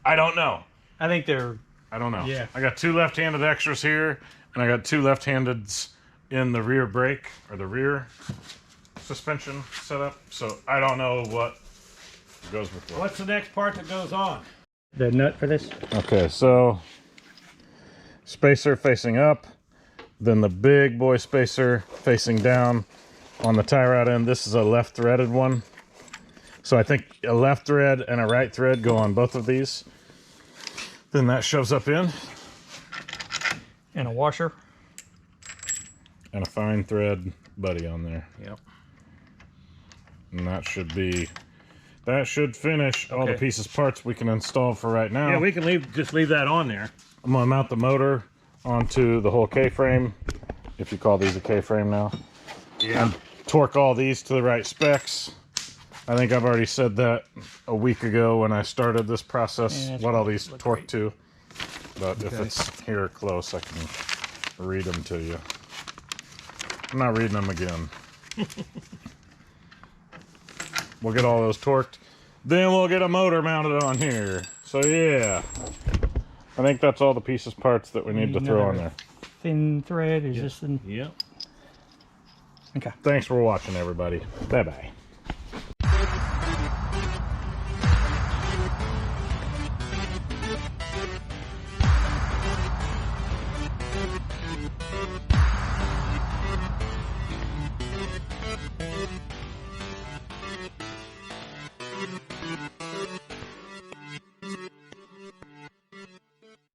I don't know. I think they're I don't know. Yeah. I got 2 left-handed extras here, and I got 2 left-handeds in the rear brake or the rear suspension setup. So I don't know what goes with what. What's the next part that goes on? the nut for this. Okay, so spacer facing up, then the big boy spacer facing down on the tie rod end. This is a left threaded one. So I think a left thread and a right thread go on both of these. Then that shoves up in, And a washer. and a fine thread buddy on there. Yep. And that should finish all the Okay. pieces parts we can install for right now. Yeah, we can just leave that on there. I'm gonna mount the motor onto the whole K-frame, if you call these a K-frame now. Yeah. Torque all these to the right specs. I think I've already said that a week ago when I started this process, Yeah, what all these look torque great. to. But if Okay. it's here close, I can read them to you. I'm not reading them again. We'll get all those torqued. Then we'll get a motor mounted on here. So yeah. I think that's all the pieces parts that we need to throw on there. Thin thread is this in? Yep. Okay. Thanks for watching, everybody. Bye-bye.